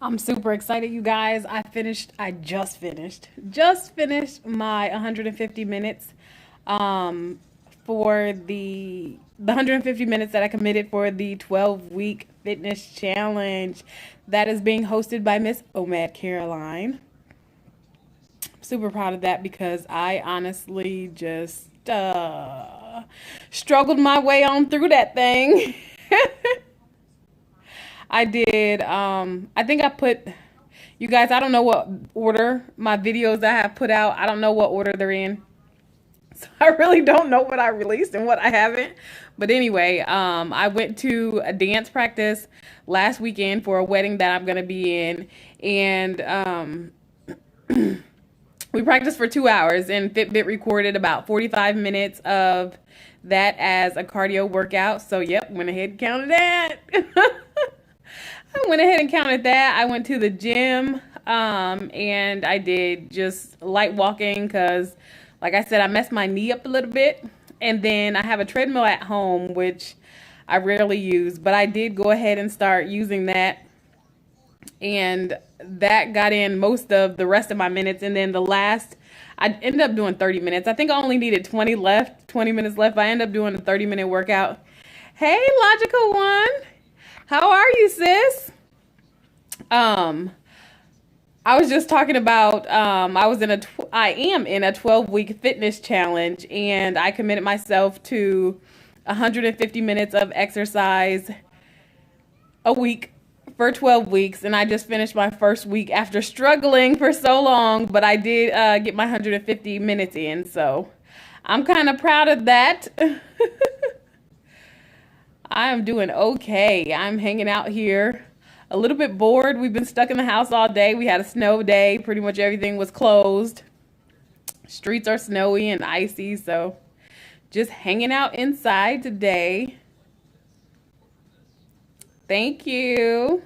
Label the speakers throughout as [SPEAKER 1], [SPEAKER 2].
[SPEAKER 1] I'm super excited, you guys. I just finished my 150 minutes for the 150 minutes that I committed for the 12-week fitness challenge that is being hosted by Miss Omad Caroline. Super proud of that because I honestly just struggled my way on through that thing. I did. I think I put, you guys, I don't know what order my videos I have put out. I don't know what order they're in. So I really don't know what I released and what I haven't. But anyway, I went to a dance practice last weekend for a wedding that I'm going to be in. And we practiced for 2 hours, and Fitbit recorded about 45 minutes of that as a cardio workout. So, yep, went ahead and counted that. I went ahead and counted that. I went to the gym, and I did just light walking because, like I said, I messed my knee up a little bit. And then I have a treadmill at home, which I rarely use, but I did go ahead and start using that. And that got in most of the rest of my minutes. And then the last, I ended up doing 30 minutes. I think I only needed 20 minutes left. I ended up doing a 30-minute workout. Hey, Logical One. How are you, sis? I was just talking about, I am in a 12-week fitness challenge, and I committed myself to 150 minutes of exercise a week for 12 weeks, and I just finished my first week after struggling for so long, but I did get my 150 minutes in, so I'm kind of proud of that. I am doing okay. I'm hanging out here. A little bit bored. We've been stuck in the house all day. We had a snow day. Pretty much everything was closed. Streets are snowy and icy, so just hanging out inside today. Thank you.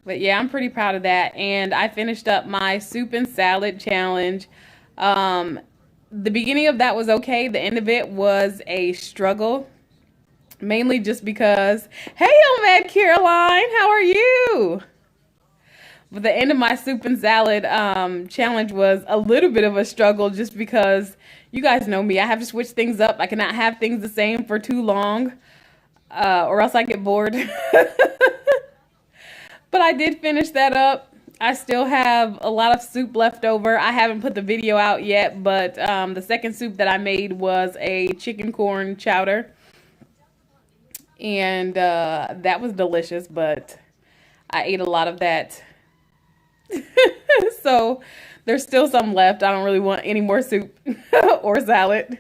[SPEAKER 1] But yeah, I'm pretty proud of that. And I finished up my soup and salad challenge. The beginning of that was okay. The end of it was a struggle. Mainly just because, hey, Omad Caroline, how are you? But the end of my soup and salad challenge was a little bit of a struggle just because you guys know me. I have to switch things up. I cannot have things the same for too long or else I get bored. But I did finish that up. I still have a lot of soup left over. I haven't put the video out yet, but the second soup that I made was a chicken corn chowder. And that was delicious, but I ate a lot of that. So there's still some left. I don't really want any more soup or salad.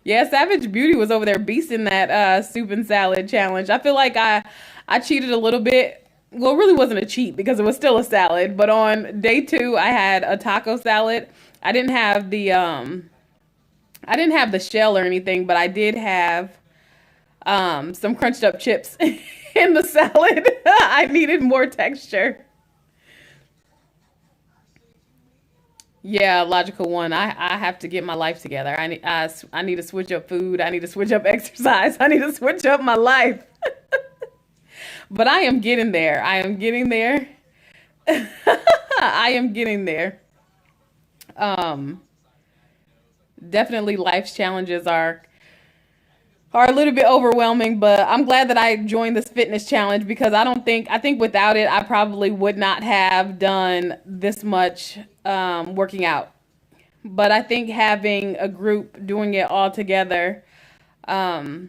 [SPEAKER 1] Yeah, Savage Beauty was over there beasting that soup and salad challenge. I feel like I cheated a little bit. Well, it really wasn't a cheat because it was still a salad. But on day 2, I had a taco salad. I didn't have the I didn't have the shell or anything, but I did have some crunched up chips in the salad. I needed more texture. Yeah, logical one. I have to get my life together. I need to switch up food. I need to switch up exercise. I need to switch up my life. But I am getting there. I am getting there. I am getting there. Um, Definitely life's challenges are a little bit overwhelming, but I'm glad that I joined this fitness challenge because I think without it, I probably would not have done this much working out. But I think having a group doing it all together, um,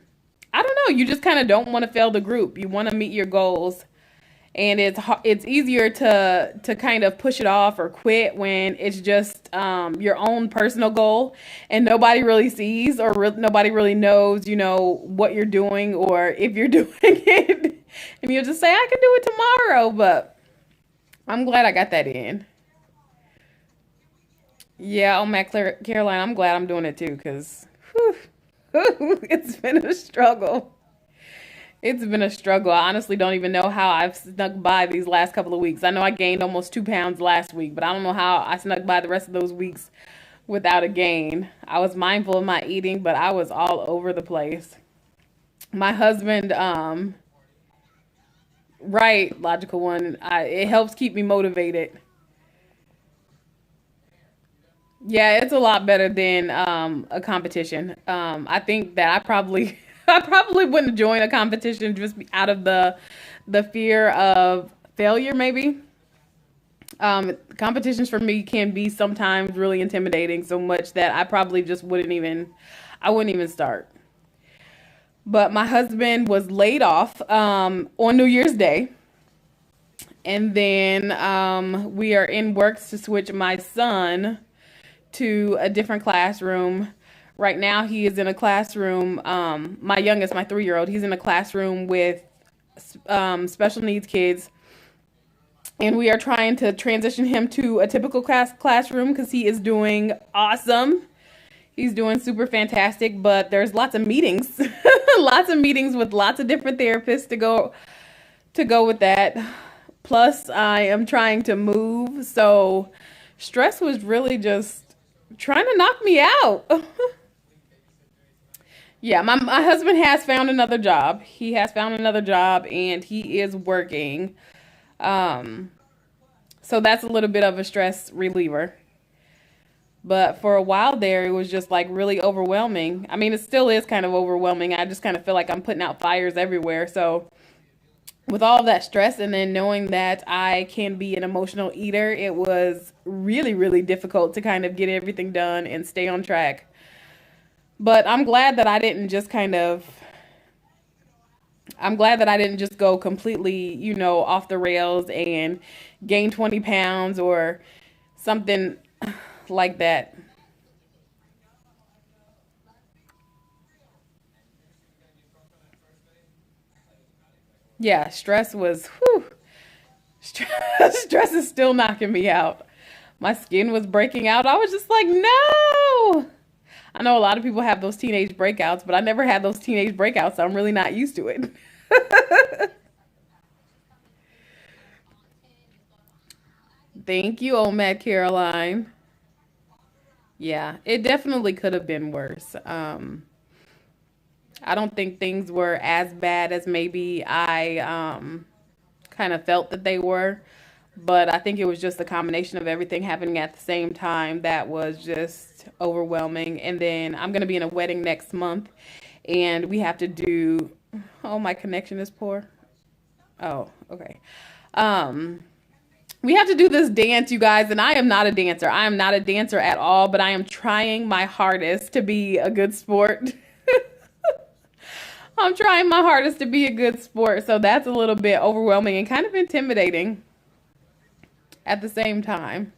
[SPEAKER 1] I don't know, you just kind of don't want to fail the group. You want to meet your goals. And it's easier to kind of push it off or quit when it's just your own personal goal and nobody really sees or nobody really knows, you know, what you're doing or if you're doing it. And you'll just say, I can do it tomorrow. But I'm glad I got that in. Yeah, oh, Matt Caroline, I'm glad I'm doing it too because it's been a struggle. It's been a struggle. I honestly don't even know how I've snuck by these last couple of weeks. I know I gained almost 2 pounds last week, but I don't know how I snuck by the rest of those weeks without a gain. I was mindful of my eating, but I was all over the place. My husband, right, logical one, it helps keep me motivated. Yeah, it's a lot better than a competition. I think that I probably I probably wouldn't join a competition just out of the fear of failure, maybe. Competitions for me can be sometimes really intimidating, so much that I probably just I wouldn't even start. But my husband was laid off on New Year's Day, and then we are in works to switch my son to a different classroom. Right now, he is in a classroom. My youngest, my 3-year old, he's in a classroom with special needs kids, and we are trying to transition him to a typical classroom because he is doing awesome. He's doing super fantastic, but there's lots of meetings, lots of meetings with lots of different therapists to go with that. Plus, I am trying to move, so stress was really just trying to knock me out. Yeah, my husband has found another job. He has found another job and he is working. Um, so that's a little bit of a stress reliever. But for a while there, it was just like really overwhelming. I mean, it still is kind of overwhelming. I just kind of feel like I'm putting out fires everywhere. So with all of that stress and then knowing that I can be an emotional eater, it was really, really difficult to kind of get everything done and stay on track. But I'm glad that I didn't just go completely, off the rails and gain 20 pounds or something like that. Yeah, stress is still knocking me out. My skin was breaking out. I was just like, no. I know a lot of people have those teenage breakouts, but I never had those teenage breakouts, so I'm really not used to it. Thank you, old Matt Caroline. Yeah, it definitely could have been worse. I don't think things were as bad as maybe I kind of felt that they were, but I think it was just a combination of everything happening at the same time that was just overwhelming. And then I'm going to be in a wedding next month, and we have to do. Oh, my connection is poor. Oh, okay. Um, we have to do this dance, you guys, and I am not a dancer. I am not a dancer at all, but I am trying my hardest to be a good sport. I'm trying my hardest to be a good sport, so that's a little bit overwhelming and kind of intimidating at the same time.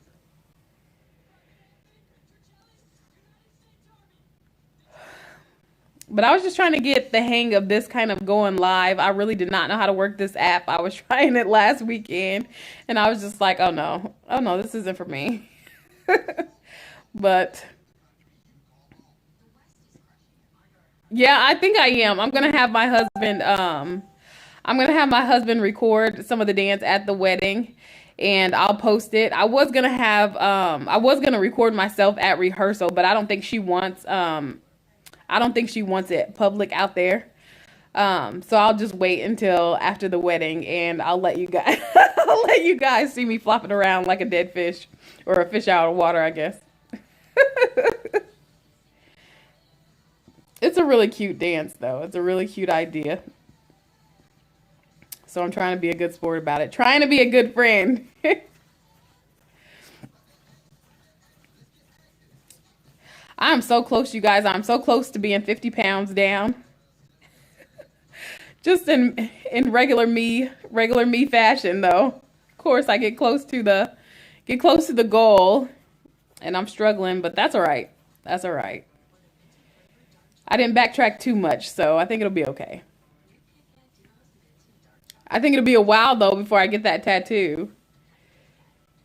[SPEAKER 1] But I was just trying to get the hang of this kind of going live. I really did not know how to work this app. I was trying it last weekend, and I was just like, oh no, this isn't for me. But Yeah, I think I am. I'm gonna have my husband record some of the dance at the wedding and I'll post it. I was gonna record myself at rehearsal, but I don't think she wants it public out there. So I'll just wait until after the wedding and I'll let you guys I'll let you guys see me flopping around like a dead fish or a fish out of water, I guess. It's a really cute dance though. It's a really cute idea. So I'm trying to be a good sport about it. Trying to be a good friend. I'm so close, you guys. I'm so close to being 50 pounds down. Just in regular me fashion though. Of course, I get close to the goal and I'm struggling, but that's all right. That's all right. I didn't backtrack too much, so I think it'll be okay. I think it'll be a while though before I get that tattoo.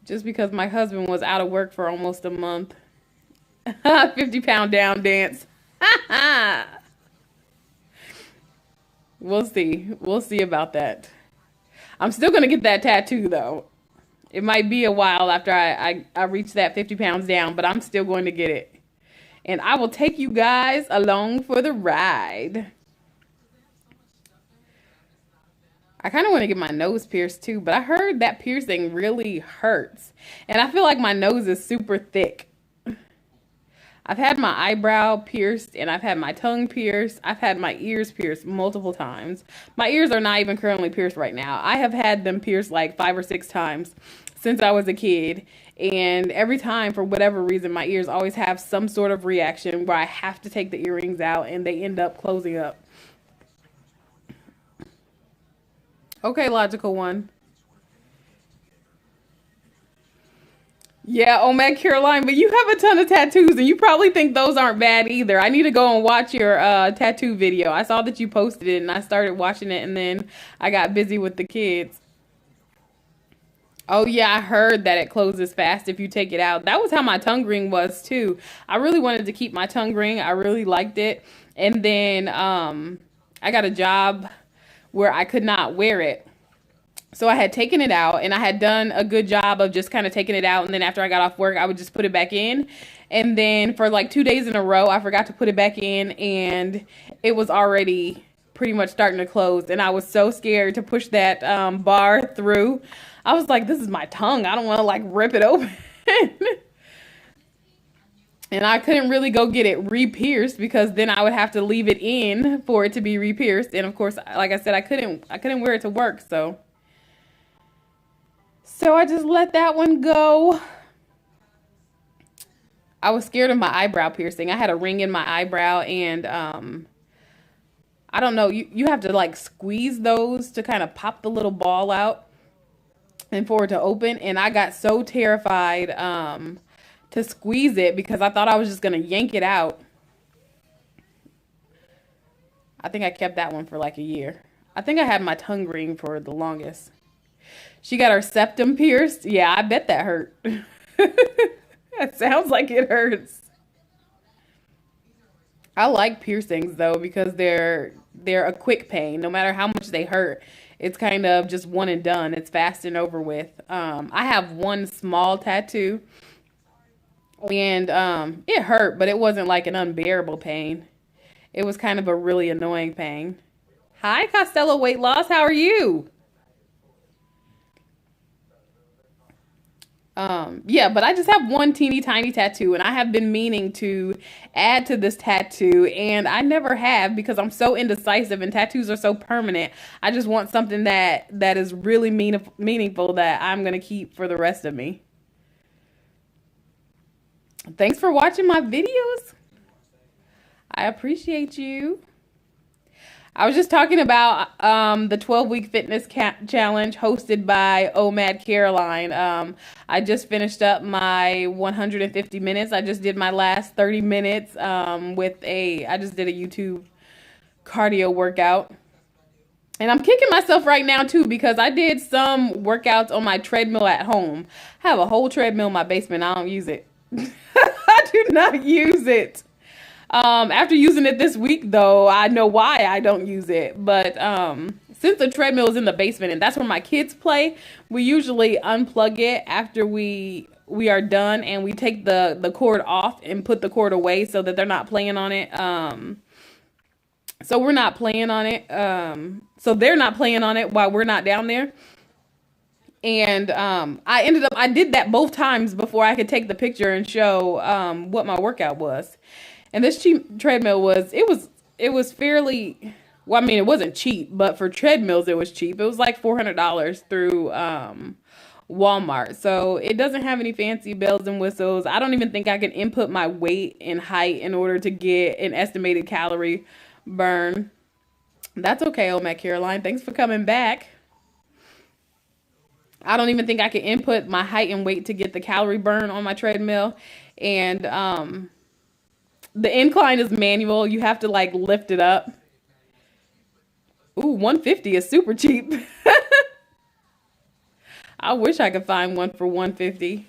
[SPEAKER 1] Just because my husband was out of work for almost a month. 50-pound down dance. We'll see. We'll see about that. I'm still going to get that tattoo though. It might be a while after I reach that 50 pounds down, but I'm still going to get it. And I will take you guys along for the ride. I kind of want to get my nose pierced too, but I heard that piercing really hurts. And I feel like my nose is super thick. I've had my eyebrow pierced and I've had my tongue pierced. I've had my ears pierced multiple times. My ears are not even currently pierced right now. I have had them pierced like 5 or 6 times since I was a kid. And every time, for whatever reason, my ears always have some sort of reaction where I have to take the earrings out and they end up closing up. Okay, logical one. Yeah, oh man, Caroline, but you have a ton of tattoos and you probably think those aren't bad either. I need to go and watch your tattoo video. I saw that you posted it and I started watching it and then I got busy with the kids. Oh yeah, I heard that it closes fast if you take it out. That was how my tongue ring was too. I really wanted to keep my tongue ring. I really liked it. And then I got a job where I could not wear it. So I had taken it out and I had done a good job of just kind of taking it out. And then after I got off work, I would just put it back in. And then for like 2 days in a row, I forgot to put it back in and it was already pretty much starting to close. And I was so scared to push that bar through. I was like, this is my tongue. I don't want to like rip it open. And I couldn't really go get it re-pierced because then I would have to leave it in for it to be re-pierced. And of course, like I said, I couldn't wear it to work. So I just let that one go. I was scared of my eyebrow piercing. I had a ring in my eyebrow and I don't know, you have to like squeeze those to kind of pop the little ball out and for it to open. And I got so terrified to squeeze it because I thought I was just going to yank it out. I think I kept that one for like a year. I think I had my tongue ring for the longest. She got her septum pierced. Yeah, I bet that hurt. That sounds like it hurts. I like piercings though because they're a quick pain. No matter how much they hurt, it's kind of just one and done. It's fast and over with. I have one small tattoo and it hurt, but it wasn't like an unbearable pain. It was kind of a really annoying pain. Hi, Costello Weight Loss. How are you? Yeah, but I just have one teeny tiny tattoo and I have been meaning to add to this tattoo and I never have because I'm so indecisive and tattoos are so permanent. I just want something that is really meaningful that I'm going to keep for the rest of me. Thanks for watching my videos. I appreciate you. I was just talking about the 12-week fitness challenge hosted by OMAD Caroline. I just finished up my 150 minutes. I just did my last 30 minutes I just did a YouTube cardio workout. And I'm kicking myself right now too because I did some workouts on my treadmill at home. I have a whole treadmill in my basement. I don't use it. I do not use it. After using it this week, though, I know why I don't use it. But since the treadmill is in the basement and that's where my kids play, we usually unplug it after we are done, and we take the cord off and put the cord away so that they're not playing on it. So we're not playing on it. So they're not playing on it while we're not down there. And I did that both times before I could take the picture and show what my workout was. And this cheap treadmill was fairly, well, I mean, it wasn't cheap, but for treadmills it was cheap. It was like $400 through Walmart. So it doesn't have any fancy bells and whistles. I don't even think I can input my weight and height in order to get an estimated calorie burn. That's okay, old Matt Caroline. Thanks for coming back. I don't even think I can input my height and weight to get the calorie burn on my treadmill. And the incline is manual. You have to like lift it up. Ooh, 150 is super cheap. I wish I could find one for 150.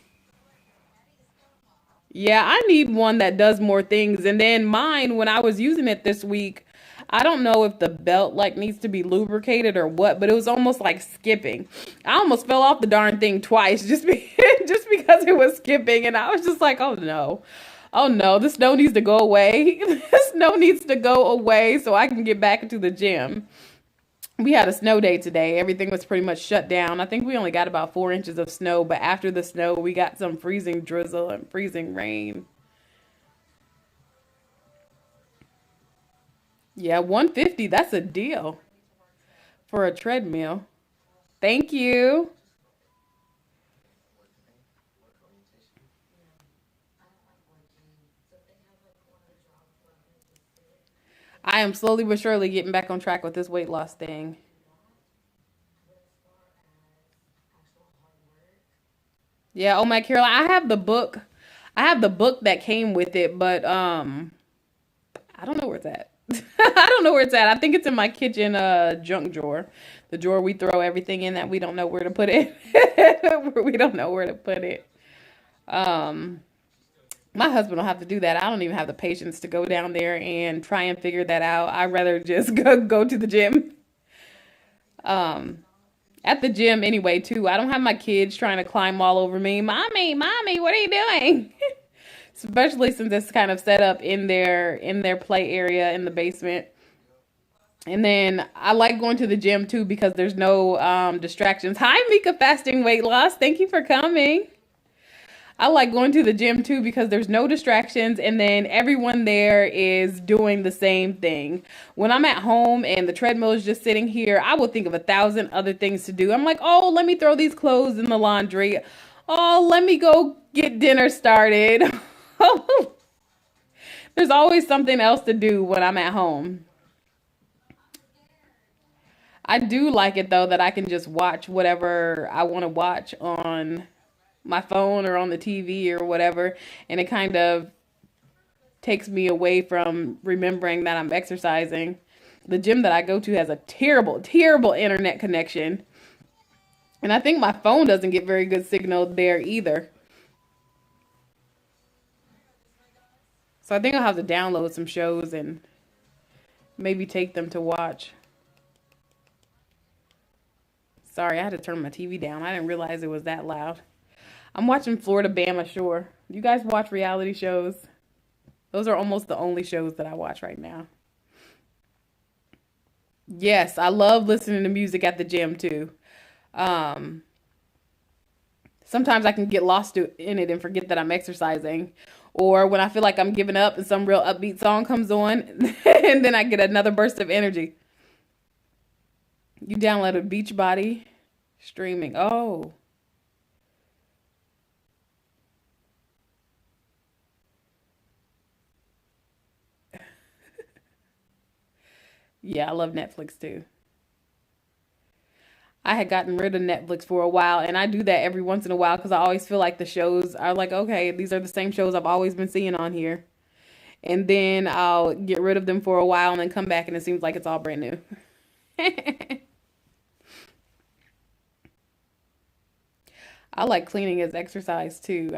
[SPEAKER 1] Yeah, I need one that does more things. And then mine, when I was using it this week, I don't know if the belt like needs to be lubricated or what, but it was almost like skipping. I almost fell off the darn thing twice just because it was skipping, and I was just like, oh no. Oh no, the snow needs to go away. The snow needs to go away so I can get back into the gym. We had a snow day today. Everything was pretty much shut down. I think we only got about 4 inches of snow, but after the snow, we got some freezing drizzle and freezing rain. Yeah, 150, that's a deal for a treadmill. Thank you. I am slowly but surely getting back on track with this weight loss thing. Yeah, oh my Caroline, I have the book. I have the book that came with it, but I don't know where it's at. I don't know where it's at. I think it's in my kitchen junk drawer. The drawer we throw everything in that we don't know where to put it. We don't know where to put it. Um my husband will have to do that. I don't even have the patience to go down there and try and figure that out. I'd rather just go to the gym. Um at the gym anyway too. I don't have my kids trying to climb all over me. Mommy, what are you doing? Especially since it's kind of set up in their play area in the basement. And then I like going to the gym too because there's no distractions. Hi, Mika, fasting weight loss. Thank you for coming. I like going to the gym too because there's no distractions, and then everyone there is doing the same thing. When I'm at home and the treadmill is just sitting here, I will think of 1,000 other things to do. I'm like, oh, let me throw these clothes in the laundry. Oh, let me go get dinner started. There's always something else to do when I'm at home. I do like it though that I can just watch whatever I want to watch on my phone or on the TV or whatever, and it kind of takes me away from remembering that I'm exercising. The gym that I go to has a terrible, terrible internet connection, and I think my phone doesn't get very good signal there either. So I think I'll have to download some shows and maybe take them to watch. Sorry, I had to turn my TV down. I didn't realize it was that loud. I'm watching Florida Bama Shore. You guys watch reality shows? Those are almost the only shows that I watch right now. Yes, I love listening to music at the gym too. Um, Sometimes I can get lost in it and forget that I'm exercising. Or when I feel like I'm giving up and some real upbeat song comes on, and then I get another burst of energy. You downloaded Beachbody streaming. Oh, yeah, I love Netflix too. I had gotten rid of Netflix for a while, and I do that every once in a while because I always feel like the shows are like, okay, these are the same shows I've always been seeing on here. And then I'll get rid of them for a while and then come back and it seems like it's all brand new. I like cleaning as exercise too.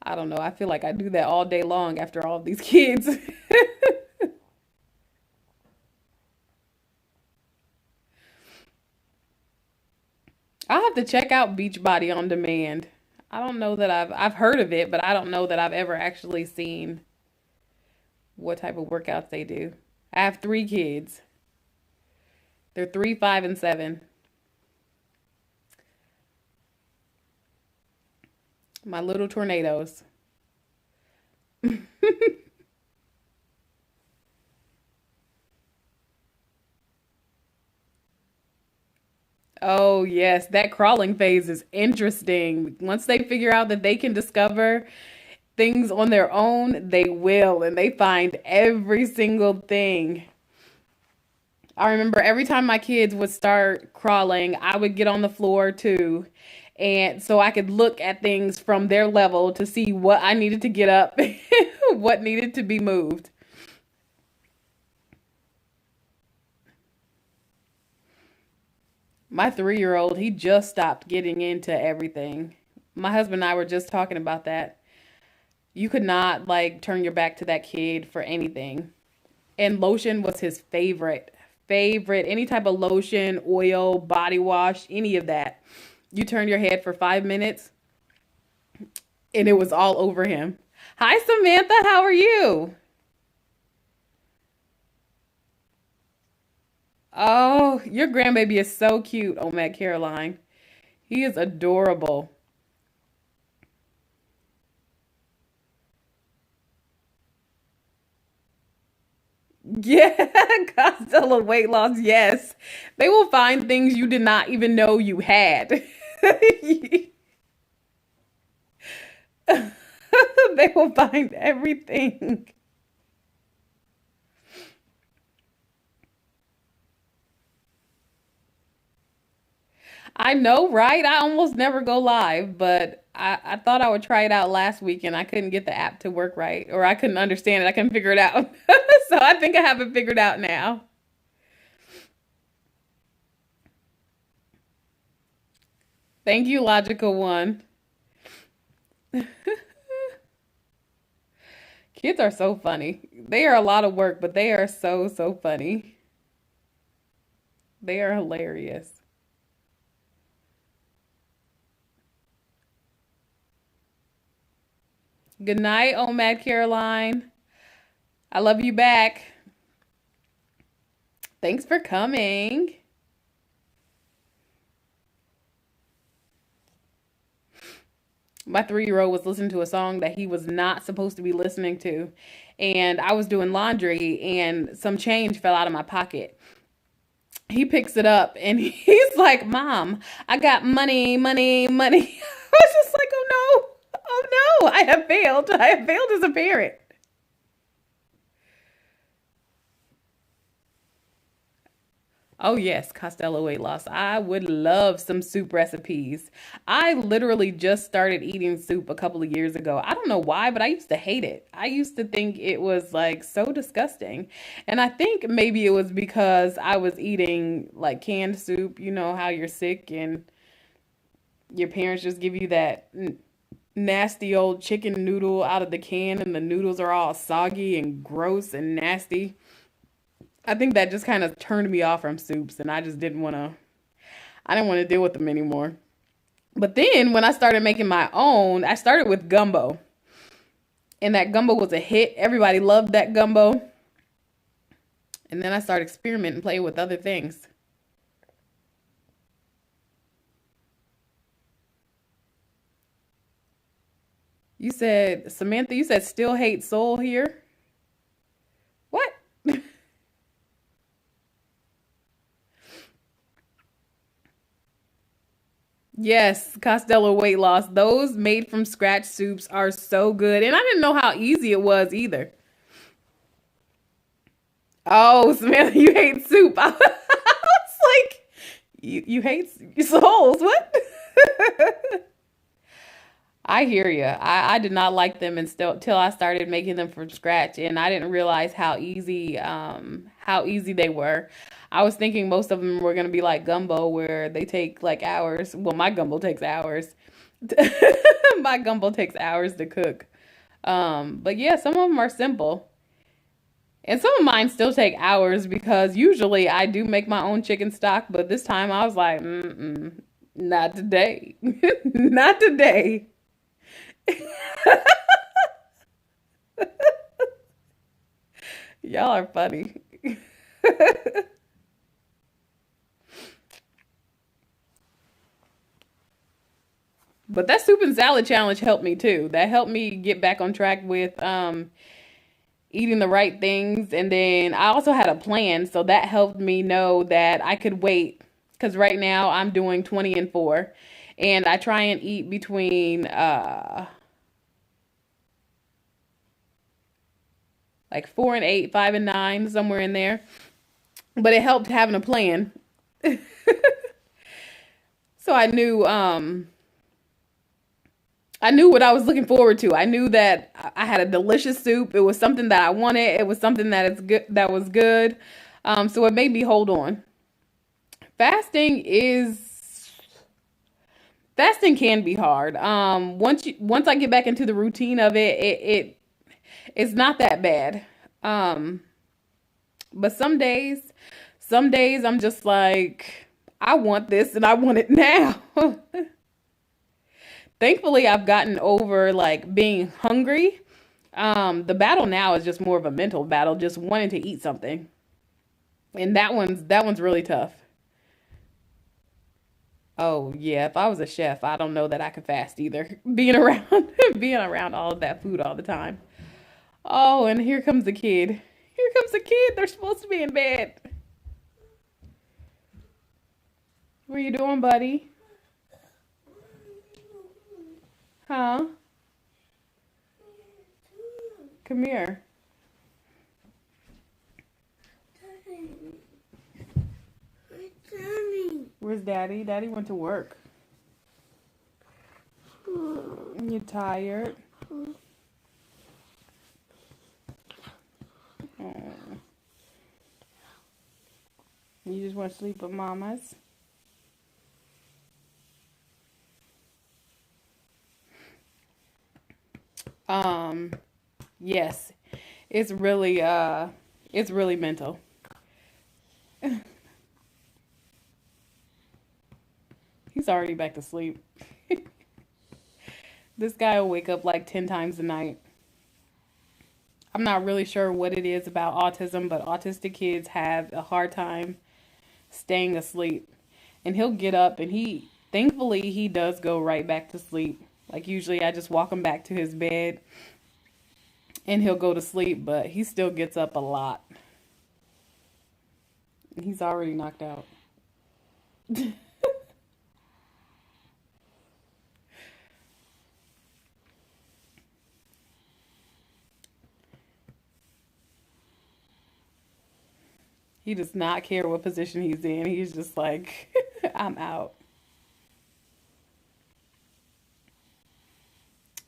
[SPEAKER 1] I don't know. I feel like I do that all day long after all of these kids. I'll have to check out Beachbody on Demand. I don't know that I've heard of it, but I don't know that I've ever actually seen what type of workouts they do. I have three kids. They're 3, 5, and 7. My little tornadoes. Oh, yes, that crawling phase is interesting. Once they figure out that they can discover things on their own, they will, and they find every single thing. I remember every time my kids would start crawling, I would get on the floor too. And so I could look at things from their level to see what I needed to get up, what needed to be moved. My 3-year old, he just stopped getting into everything. My husband and I were just talking about that. You could not like turn your back to that kid for anything. And lotion was his favorite. Any type of lotion, oil, body wash, any of that. You turn your head for 5 minutes and it was all over him. Hi, Samantha. How are you? Oh, your grandbaby is so cute, oh Matt Caroline. He is adorable. Yeah, Costello weight loss. Yes. They will find things you did not even know you had. They will find everything. I know, right? I almost never go live, but I thought I would try it out last week and I couldn't get the app to work right, or I couldn't understand it. I couldn't figure it out. So I think I have it figured out now. Thank you, logical one. Kids are so funny. They are a lot of work, but they are so, so funny. They are hilarious. Good night, oh Mad Caroline. I love you back. Thanks for coming. My 3-year old was listening to a song that he was not supposed to be listening to. And I was doing laundry and some change fell out of my pocket. He picks it up and he's like, Mom, I got money, money, money. I was just like, oh no, oh no, I have failed. I have failed as a parent. Oh yes, Costello weight loss. I would love some soup recipes. I literally just started eating soup a couple of years ago. I don't know why, but I used to hate it. I used to think it was like so disgusting. And I think maybe it was because I was eating like canned soup. You know how you're sick and your parents just give you that nasty old chicken noodle out of the can and the noodles are all soggy and gross and nasty. I think that just kind of turned me off from soups and I didn't want to deal with them anymore. But then when I started making my own, I started with gumbo. And that gumbo was a hit. Everybody loved that gumbo. And then I started experimenting and playing with other things. You said, Samantha, you said still hate soul here? What? Yes, Costello weight loss. Those made from scratch soups are so good. And I didn't know how easy it was either. Oh, Samantha, you hate soup. I was like, you hate souls. What? I hear you. I did not like them and still till I started making them from scratch, and I didn't realize how easy they were. I was thinking most of them were gonna be like gumbo, where they take like hours. Well, my gumbo takes hours. My gumbo takes hours to cook. But yeah, some of them are simple. And some of mine still take hours because usually I do make my own chicken stock, but this time I was like, not today. Not today. Y'all are funny. But that soup and salad challenge helped me too. That helped me get back on track with eating the right things. And then I also had a plan, so that helped me know that I could wait. Because right now I'm doing 20 and 4. And I try and eat between like 4 and 8, 5 and 9, somewhere in there. But it helped having a plan. So I knew what I was looking forward to. I knew that I had a delicious soup. It was something that I wanted. It was something that is good, that was good. So it made me hold on. Fasting is Fasting can be hard. Once I get back into the routine of it's not that bad. Um, but some days I'm just like, I want this and I want it now. Thankfully, I've gotten over like being hungry. The battle now is just more of a mental battle, just wanting to eat something. And that one's really tough. Oh yeah, if I was a chef, I don't know that I could fast either. Being around being around all of that food all the time. Oh, and here comes the kid. Here comes the kid. They're supposed to be in bed. What are you doing, buddy? Huh? Come here. Where's Daddy? Daddy went to work. You tired? Oh, you just want to sleep with Mama's? Um, yes. It's really it's really mental. He's already back to sleep. This guy will wake up like 10 times a night. I'm not really sure what it is about autism, but autistic kids have a hard time staying asleep. And he'll get up and thankfully, he does go right back to sleep. Like usually I just walk him back to his bed and he'll go to sleep, but he still gets up a lot. He's already knocked out. He does not care what position he's in. He's just like, I'm out.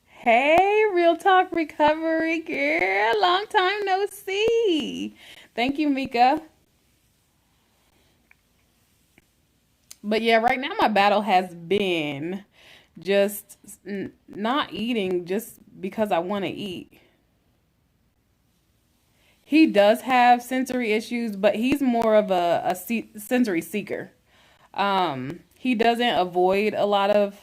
[SPEAKER 1] Hey, Real Talk Recovery girl. Long time no see. Thank you, Mika. But yeah, right now my battle has been just not eating just because I want to eat. He does have sensory issues, but he's more of a sensory seeker. He doesn't avoid a lot of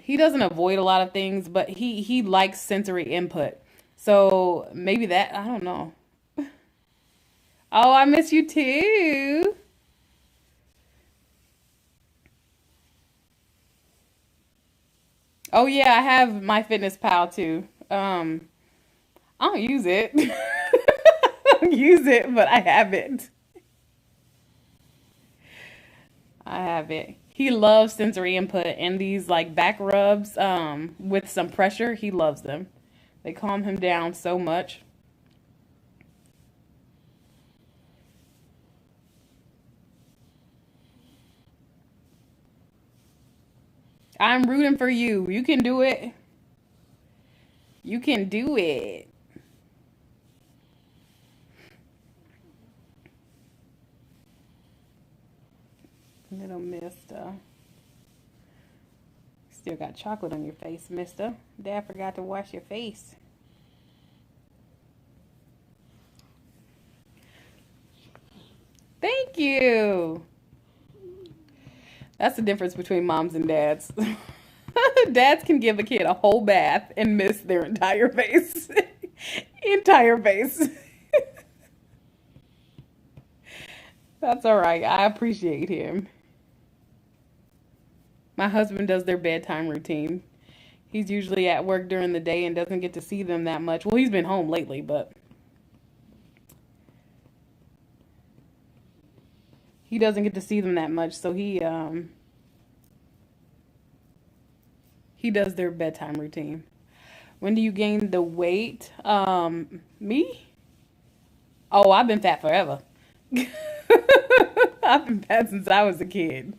[SPEAKER 1] he doesn't avoid a lot of things, but he likes sensory input. So maybe that, I don't know. Oh, I miss you too. Oh yeah, I have my Fitness Pal too. I don't use it. I don't use it, but I have it. I have it. He loves sensory input and these like back rubs with some pressure. He loves them. They calm him down so much. I'm rooting for you. You can do it. You can do it. Little mister. Still got chocolate on your face, mister. Dad forgot to wash your face. Thank you. That's the difference between moms and dads. Dads can give a kid a whole bath and miss their entire face. Entire face. That's all right. I appreciate him. My husband does their bedtime routine. He's usually at work during the day and doesn't get to see them that much. Well, he's been home lately, but he doesn't get to see them that much, so he does their bedtime routine. When do you gain the weight? Me? Oh, I've been fat forever. I've been fat since I was a kid.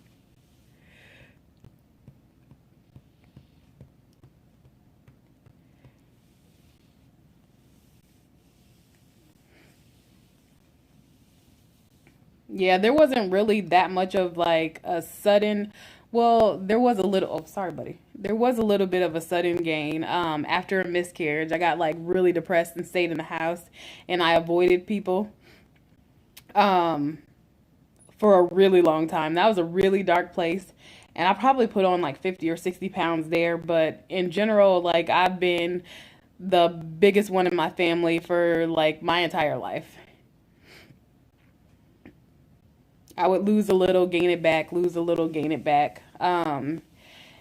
[SPEAKER 1] Yeah, there wasn't really that much of like a sudden, well, there was a little, oh, sorry, buddy. There was a little bit of a sudden gain after a miscarriage. I got like really depressed and stayed in the house and I avoided people um for a really long time. That was a really dark place. And I probably put on like 50 or 60 pounds there, but in general, like I've been the biggest one in my family for like my entire life. I would lose a little, gain it back, lose a little, gain it back. And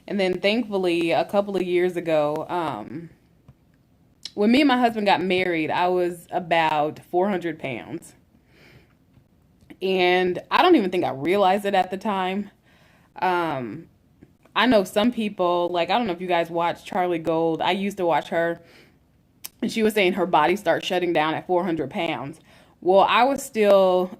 [SPEAKER 1] then thankfully, a couple of years ago, when me and my husband got married, I was about 400 pounds. And I don't even think I realized it at the time. Um, I know some people, like, I don't know if you guys watch Charlie Gold. I used to watch her, and she was saying her body starts shutting down at 400 pounds. Well, I was still,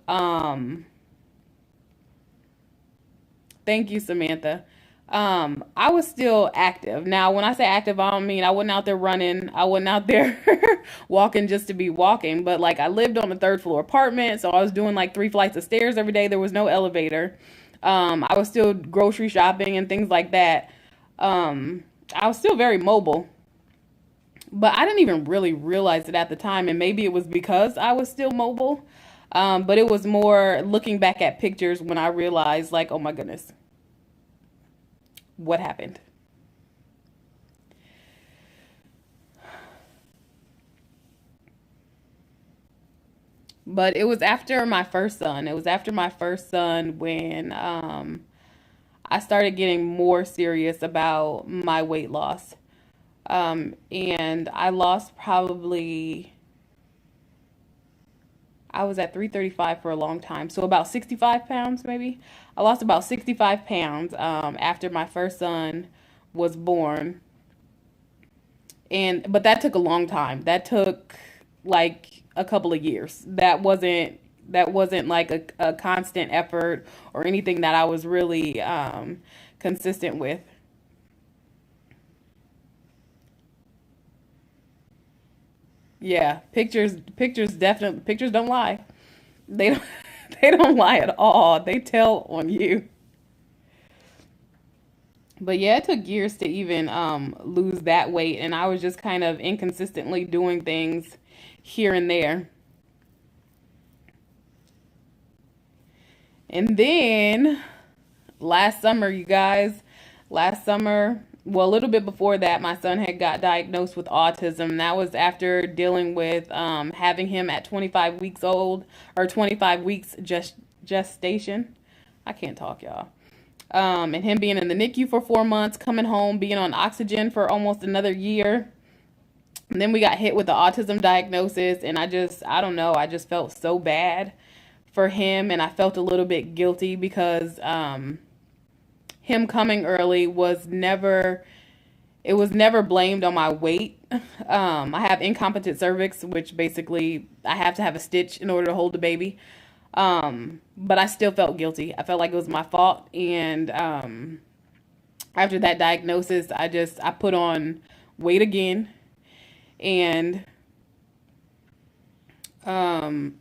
[SPEAKER 1] thank you, Samantha. I was still active. Now, when I say active, I don't mean I wasn't out there running. I wasn't out there walking just to be walking. But like I lived on a third floor apartment, so I was doing like 3 flights of stairs every day. There was no elevator. I was still grocery shopping and things like that. I was still very mobile, but I didn't even really realize it at the time. And maybe it was because I was still mobile. But it was more looking back at pictures when I realized, like, oh my goodness, what happened? But it was after my first son. It was after my first son when I started getting more serious about my weight loss. And I lost probably, I was at 335 for a long time. So about 65 pounds, maybe. I lost about 65 pounds after my first son was born. But that took a long time. That took like a couple of years. That wasn't like a constant effort or anything that I was really consistent with. Yeah, pictures definitely pictures don't lie. They don't they don't lie at all. They tell on you. But yeah, it took years to even lose that weight, and I was just kind of inconsistently doing things here and there. And then last summer, you guys, last summer, well, a little bit before that, my son had got diagnosed with autism. That was after dealing with having him at 25 weeks old, or 25 weeks gestation. I can't talk, y'all. And him being in the NICU for 4 months, coming home, being on oxygen for almost another year. And then we got hit with the autism diagnosis, and I don't know, I just felt so bad for him, and I felt a little bit guilty because him coming early was never, it was never blamed on my weight. I have incompetent cervix, which basically I have to have a stitch in order to hold the baby. But I still felt guilty. I felt like it was my fault. And after that diagnosis, I put on weight again. And um,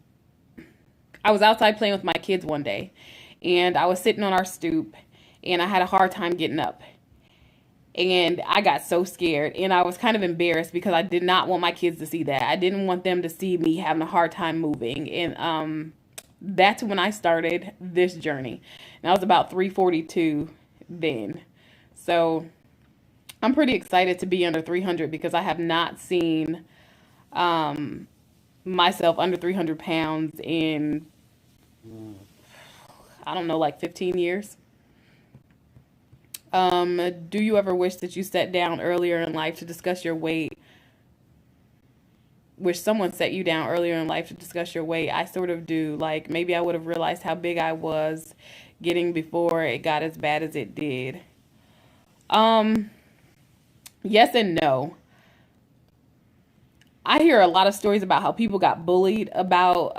[SPEAKER 1] I was outside playing with my kids one day. and I was sitting on our stoop, and I had a hard time getting up. And I got so scared, and I was kind of embarrassed because I did not want my kids to see that. I didn't want them to see me having a hard time moving. And that's when I started this journey. And I was about 342 then. So I'm pretty excited to be under 300 because I have not seen myself under 300 pounds in, I don't know, like 15 years. Do you ever wish that you sat down earlier in life to discuss your weight? Wish someone set you down earlier in life to discuss your weight? I sort of do. Like, maybe I would have realized how big I was getting before it got as bad as it did. Yes and no. I hear a lot of stories about how people got bullied about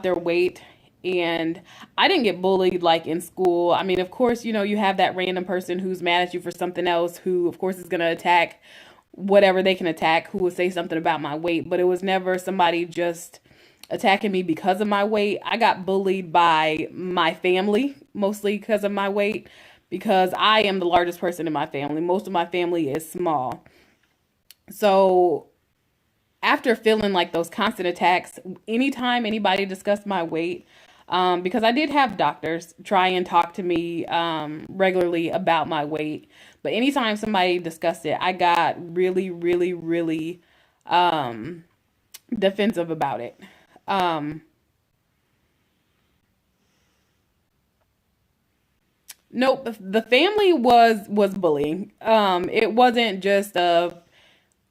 [SPEAKER 1] their weight, and I didn't get bullied like in school. I mean, of course, you have that random person who's mad at you for something else, who of course is going to attack whatever they can attack, who will say something about my weight, but it was never somebody just attacking me because of my weight. I got bullied by my family, mostly because of my weight, because I am the largest person in my family. Most of my family is small. So after feeling like those constant attacks, anytime anybody discussed my weight, because I did have doctors try and talk to me regularly about my weight, but anytime somebody discussed it, I got really, really, really defensive about it. Nope, the family was bullying. It wasn't just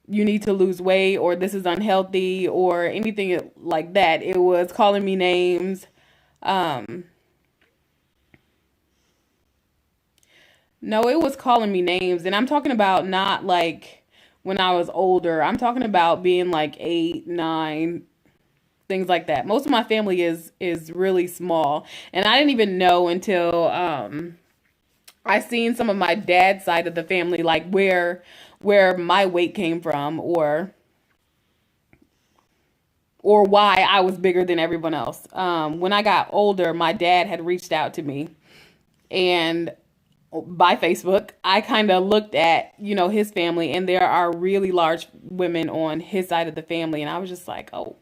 [SPEAKER 1] you need to lose weight or this is unhealthy or anything like that. It was calling me names. Um, no, it was calling me names, and I'm talking about not like when I was older. I'm talking about being like 8, 9, things like that. Most of my family is really small, and I didn't even know until I seen some of my dad's side of the family, like where my weight came from, or why I was bigger than everyone else. When I got older, my dad had reached out to me, and by Facebook, I kind of looked at, his family, and there are really large women on his side of the family, and I was just like, oh,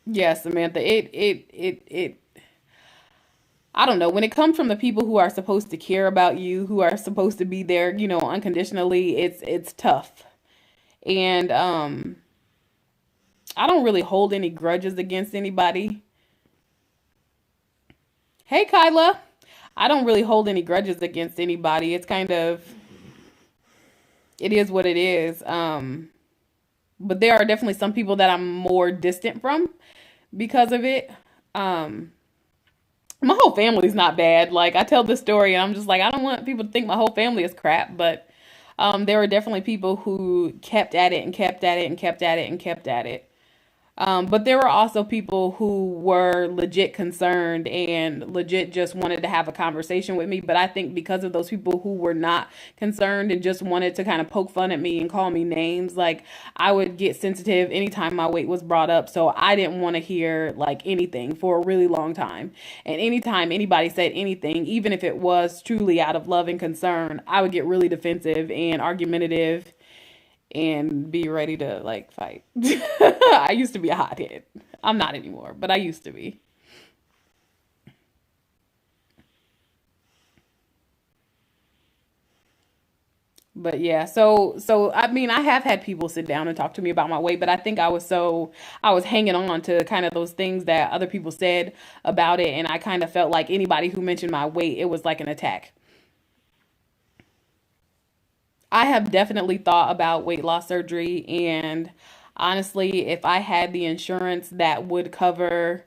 [SPEAKER 1] yeah, Samantha, it I don't know. When it comes from the people who are supposed to care about you, who are supposed to be there, unconditionally, it's tough. And I don't really hold any grudges against anybody. Hey, Kyla. I don't really hold any grudges against anybody. It's kind of, it is what it is. But there are definitely some people that I'm more distant from because of it. Um, my whole family's not bad. Like, I tell this story and I'm just like, I don't want people to think my whole family is crap, but there were definitely people who kept at it and kept at it and kept at it and kept at it. But there were also people who were legit concerned and legit just wanted to have a conversation with me. But I think because of those people who were not concerned and just wanted to kind of poke fun at me and call me names, like I would get sensitive anytime my weight was brought up. So I didn't want to hear like anything for a really long time. And anytime anybody said anything, even if it was truly out of love and concern, I would get really defensive and argumentative and be ready to like fight. I used to be a hothead. I'm not anymore, but I used to be. But yeah, so I mean, I have had people sit down and talk to me about my weight, but I think I was hanging on to kind of those things that other people said about it, and I kind of felt like anybody who mentioned my weight, it was like an attack. I have definitely thought about weight loss surgery, and honestly, if I had the insurance that would cover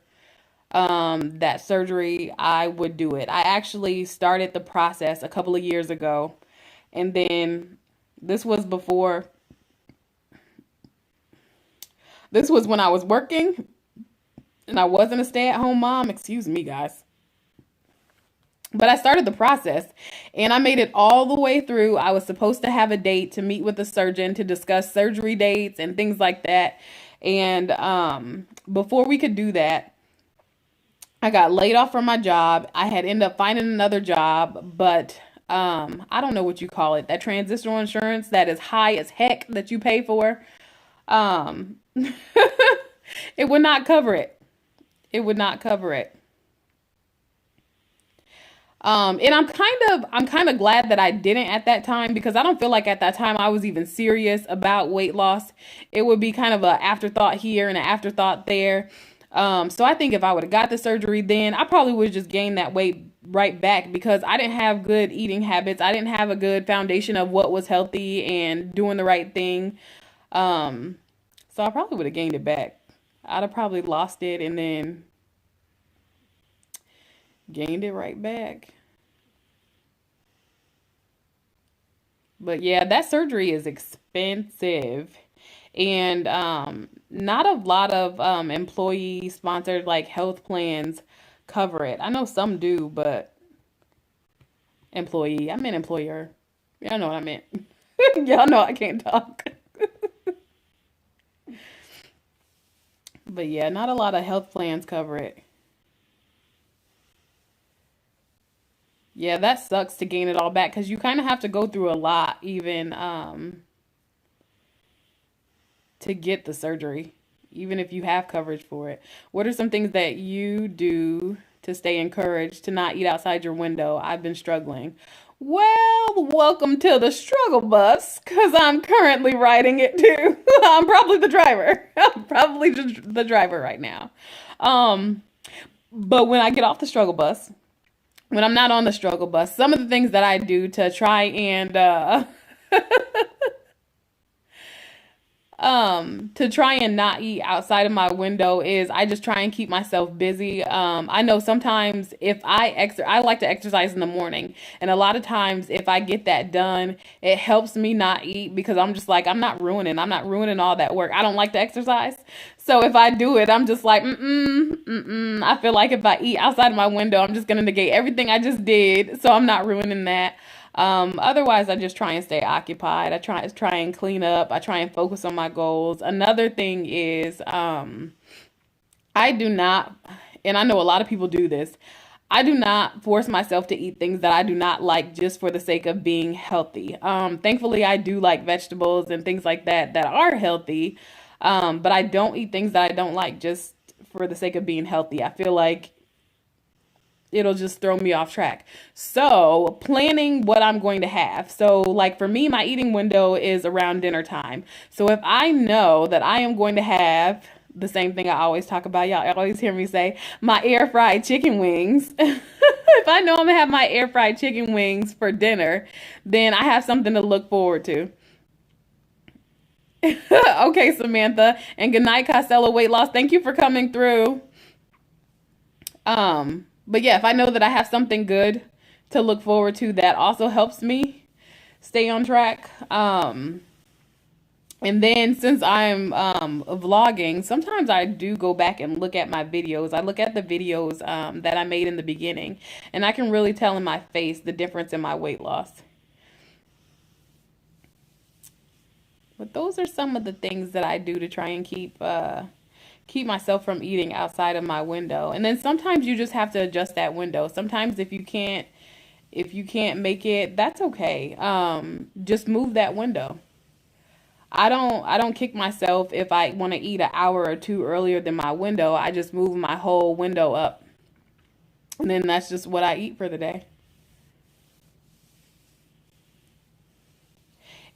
[SPEAKER 1] that surgery, I would do it. I actually started the process a couple of years ago, and then this was before, this was when I was working and I wasn't a stay-at-home mom. Excuse me, guys. But I started the process and I made it all the way through. I was supposed to have a date to meet with the surgeon to discuss surgery dates and things like that. And before we could do that, I got laid off from my job. I had ended up finding another job, but I don't know what you call it. That transitional insurance that is high as heck that you pay for. Um, it would not cover it. It would not cover it. And I'm kind of glad that I didn't at that time, because I don't feel like at that time I was even serious about weight loss. It would be kind of an afterthought here and an afterthought there. So I think if I would have got the surgery then, I probably would have just gained that weight right back, because I didn't have good eating habits. I didn't have a good foundation of what was healthy and doing the right thing. Um, so I probably would have gained it back. I'd have probably lost it and then gained it right back. But yeah, that surgery is expensive. And not a lot of employee sponsored like health plans cover it. I know some do, but employee, I meant employer. Y'all know what I meant. Y'all know I can't talk. But yeah, not a lot of health plans cover it. Yeah, that sucks to gain it all back, because you kind of have to go through a lot even to get the surgery, even if you have coverage for it. What are some things that you do to stay encouraged to not eat outside your window? I've been struggling. Well, welcome to the struggle bus, because I'm currently riding it too. I'm probably the driver. I'm probably the driver right now. Um, but when I get off the struggle bus, when I'm not on the struggle bus, some of the things that I do to try and not eat outside of my window is I just try and keep myself busy. I know sometimes if I like to exercise in the morning, and a lot of times if I get that done, it helps me not eat, because I'm just like, I'm not ruining all that work. I don't like to exercise. So if I do it, I'm just like, I feel like if I eat outside of my window, I'm just gonna negate everything I just did. So I'm not ruining that. Otherwise, I just try and stay occupied. I try and clean up. I try and focus on my goals. Another thing is, I do not, and I know a lot of people do this. I do not force myself to eat things that I do not like just for the sake of being healthy. Thankfully, I do like vegetables and things like that that are healthy. But I don't eat things that I don't like just for the sake of being healthy. I feel like it'll just throw me off track. So, planning what I'm going to have. So, like for me, my eating window is around dinner time. So, if I know that I am going to have the same thing I always talk about, y'all always hear me say, my air fried chicken wings. If I know I'm gonna have my air fried chicken wings for dinner, then I have something to look forward to. Okay, Samantha. And good night, Costello Weight Loss. Thank you for coming through. But yeah, if I know that I have something good to look forward to, that also helps me stay on track. And then since I'm vlogging, sometimes I do go back and look at my videos. I look at the videos that I made in the beginning, and I can really tell in my face the difference in my weight loss. But those are some of the things that I do to try and keep myself from eating outside of my window. And then sometimes you just have to adjust that window. Sometimes if you can't make it, that's okay. Just move that window. I don't kick myself if I want to eat an hour or two earlier than my window. I just move my whole window up. And then that's just what I eat for the day.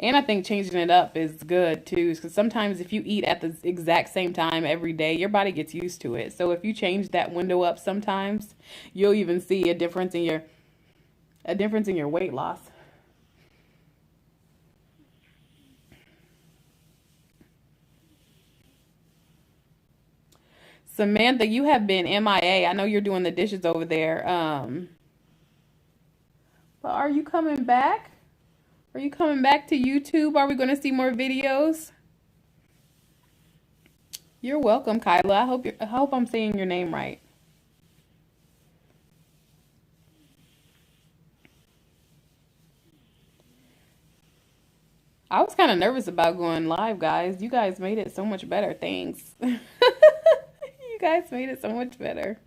[SPEAKER 1] And I think changing it up is good too, because sometimes if you eat at the exact same time every day, your body gets used to it. So if you change that window up sometimes, you'll even see a difference in your weight loss. Samantha, you have been MIA. I know you're doing the dishes over there. But are you coming back? Are you coming back to YouTube? Are we going to see more videos? You're welcome, Kyla. I hope I'm saying your name right. I was kind of nervous about going live, guys. You guys made it so much better. Thanks. You guys made it so much better.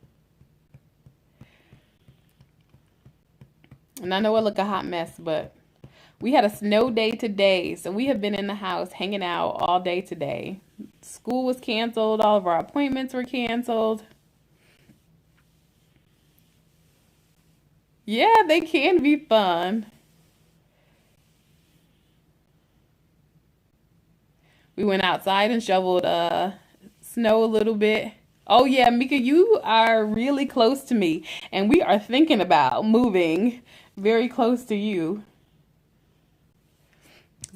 [SPEAKER 1] And I know I look a hot mess, but we had a snow day today, so we have been in the house hanging out all day today. School was canceled. All of our appointments were canceled. Yeah, they can be fun. We went outside and shoveled snow a little bit. Oh yeah, Mika, you are really close to me, and we are thinking about moving very close to you.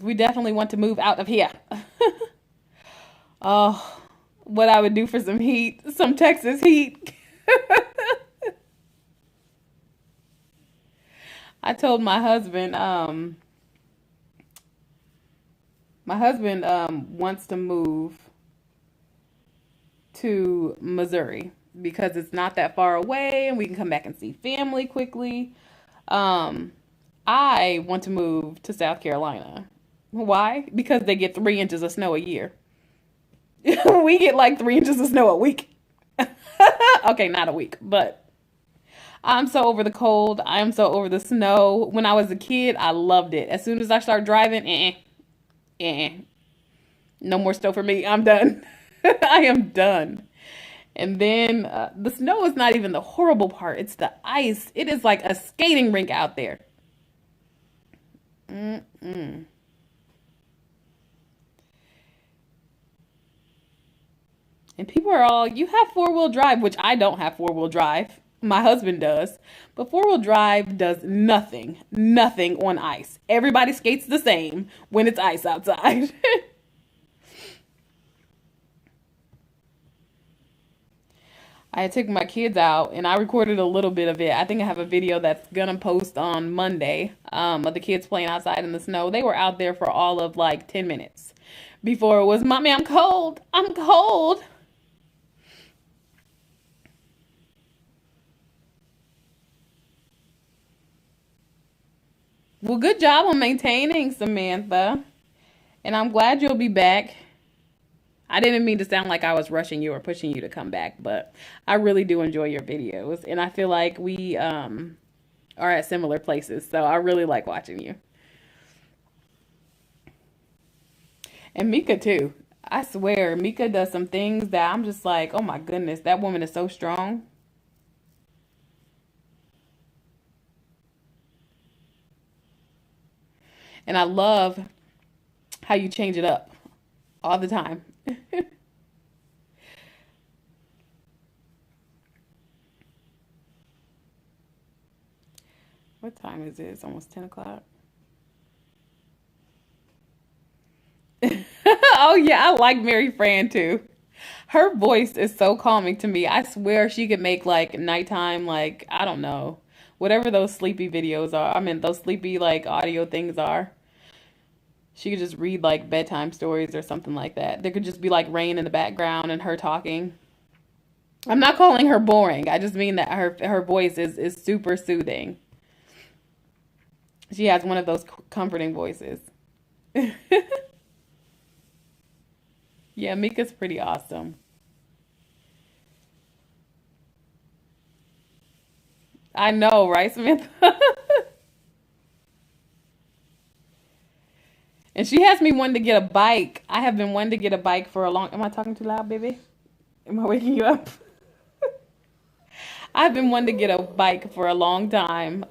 [SPEAKER 1] We definitely want to move out of here. Oh, what I would do for some heat, some Texas heat. I told my husband wants to move to Missouri because it's not that far away and we can come back and see family quickly. Um, I want to move to South Carolina. Why? Because they get 3 inches of snow a year. We get like 3 inches of snow a week. Okay, not a week, but I'm so over the cold. I'm so over the snow. When I was a kid, I loved it. As soon as I start driving, no more snow for me. I'm done. I am done. And then the snow is not even the horrible part. It's the ice. It is like a skating rink out there. Mm-mm. And people are all, you have four-wheel drive, which I don't have four-wheel drive. My husband does. But four-wheel drive does nothing, nothing on ice. Everybody skates the same when it's ice outside. I took my kids out and I recorded a little bit of it. I think I have a video that's gonna post on Monday of the kids playing outside in the snow. They were out there for all of like 10 minutes before it was, Mommy, I'm cold. I'm cold. Well, good job on maintaining, Samantha. And I'm glad you'll be back. I didn't mean to sound like I was rushing you or pushing you to come back, but I really do enjoy your videos. And I feel like we are at similar places. So I really like watching you. And Mika, too. I swear, Mika does some things that I'm just like, oh my goodness, that woman is so strong. And I love how you change it up all the time. What time is it? It's almost 10 o'clock. Oh, yeah, I like Mary Fran too. Her voice is so calming to me. I swear she could make like nighttime, like, I don't know, whatever those sleepy videos are. I mean, those sleepy like audio things are. She could just read like bedtime stories or something like that. There could just be like rain in the background and her talking. I'm not calling her boring. I just mean that her voice is super soothing. She has one of those comforting voices. Yeah, Mika's pretty awesome. I know, right, Samantha? And she has me wanting to get a bike. I have been wanting to get a bike for a long. Am I talking too loud, baby? Am I waking you up? I've been wanting to get a bike for a long time.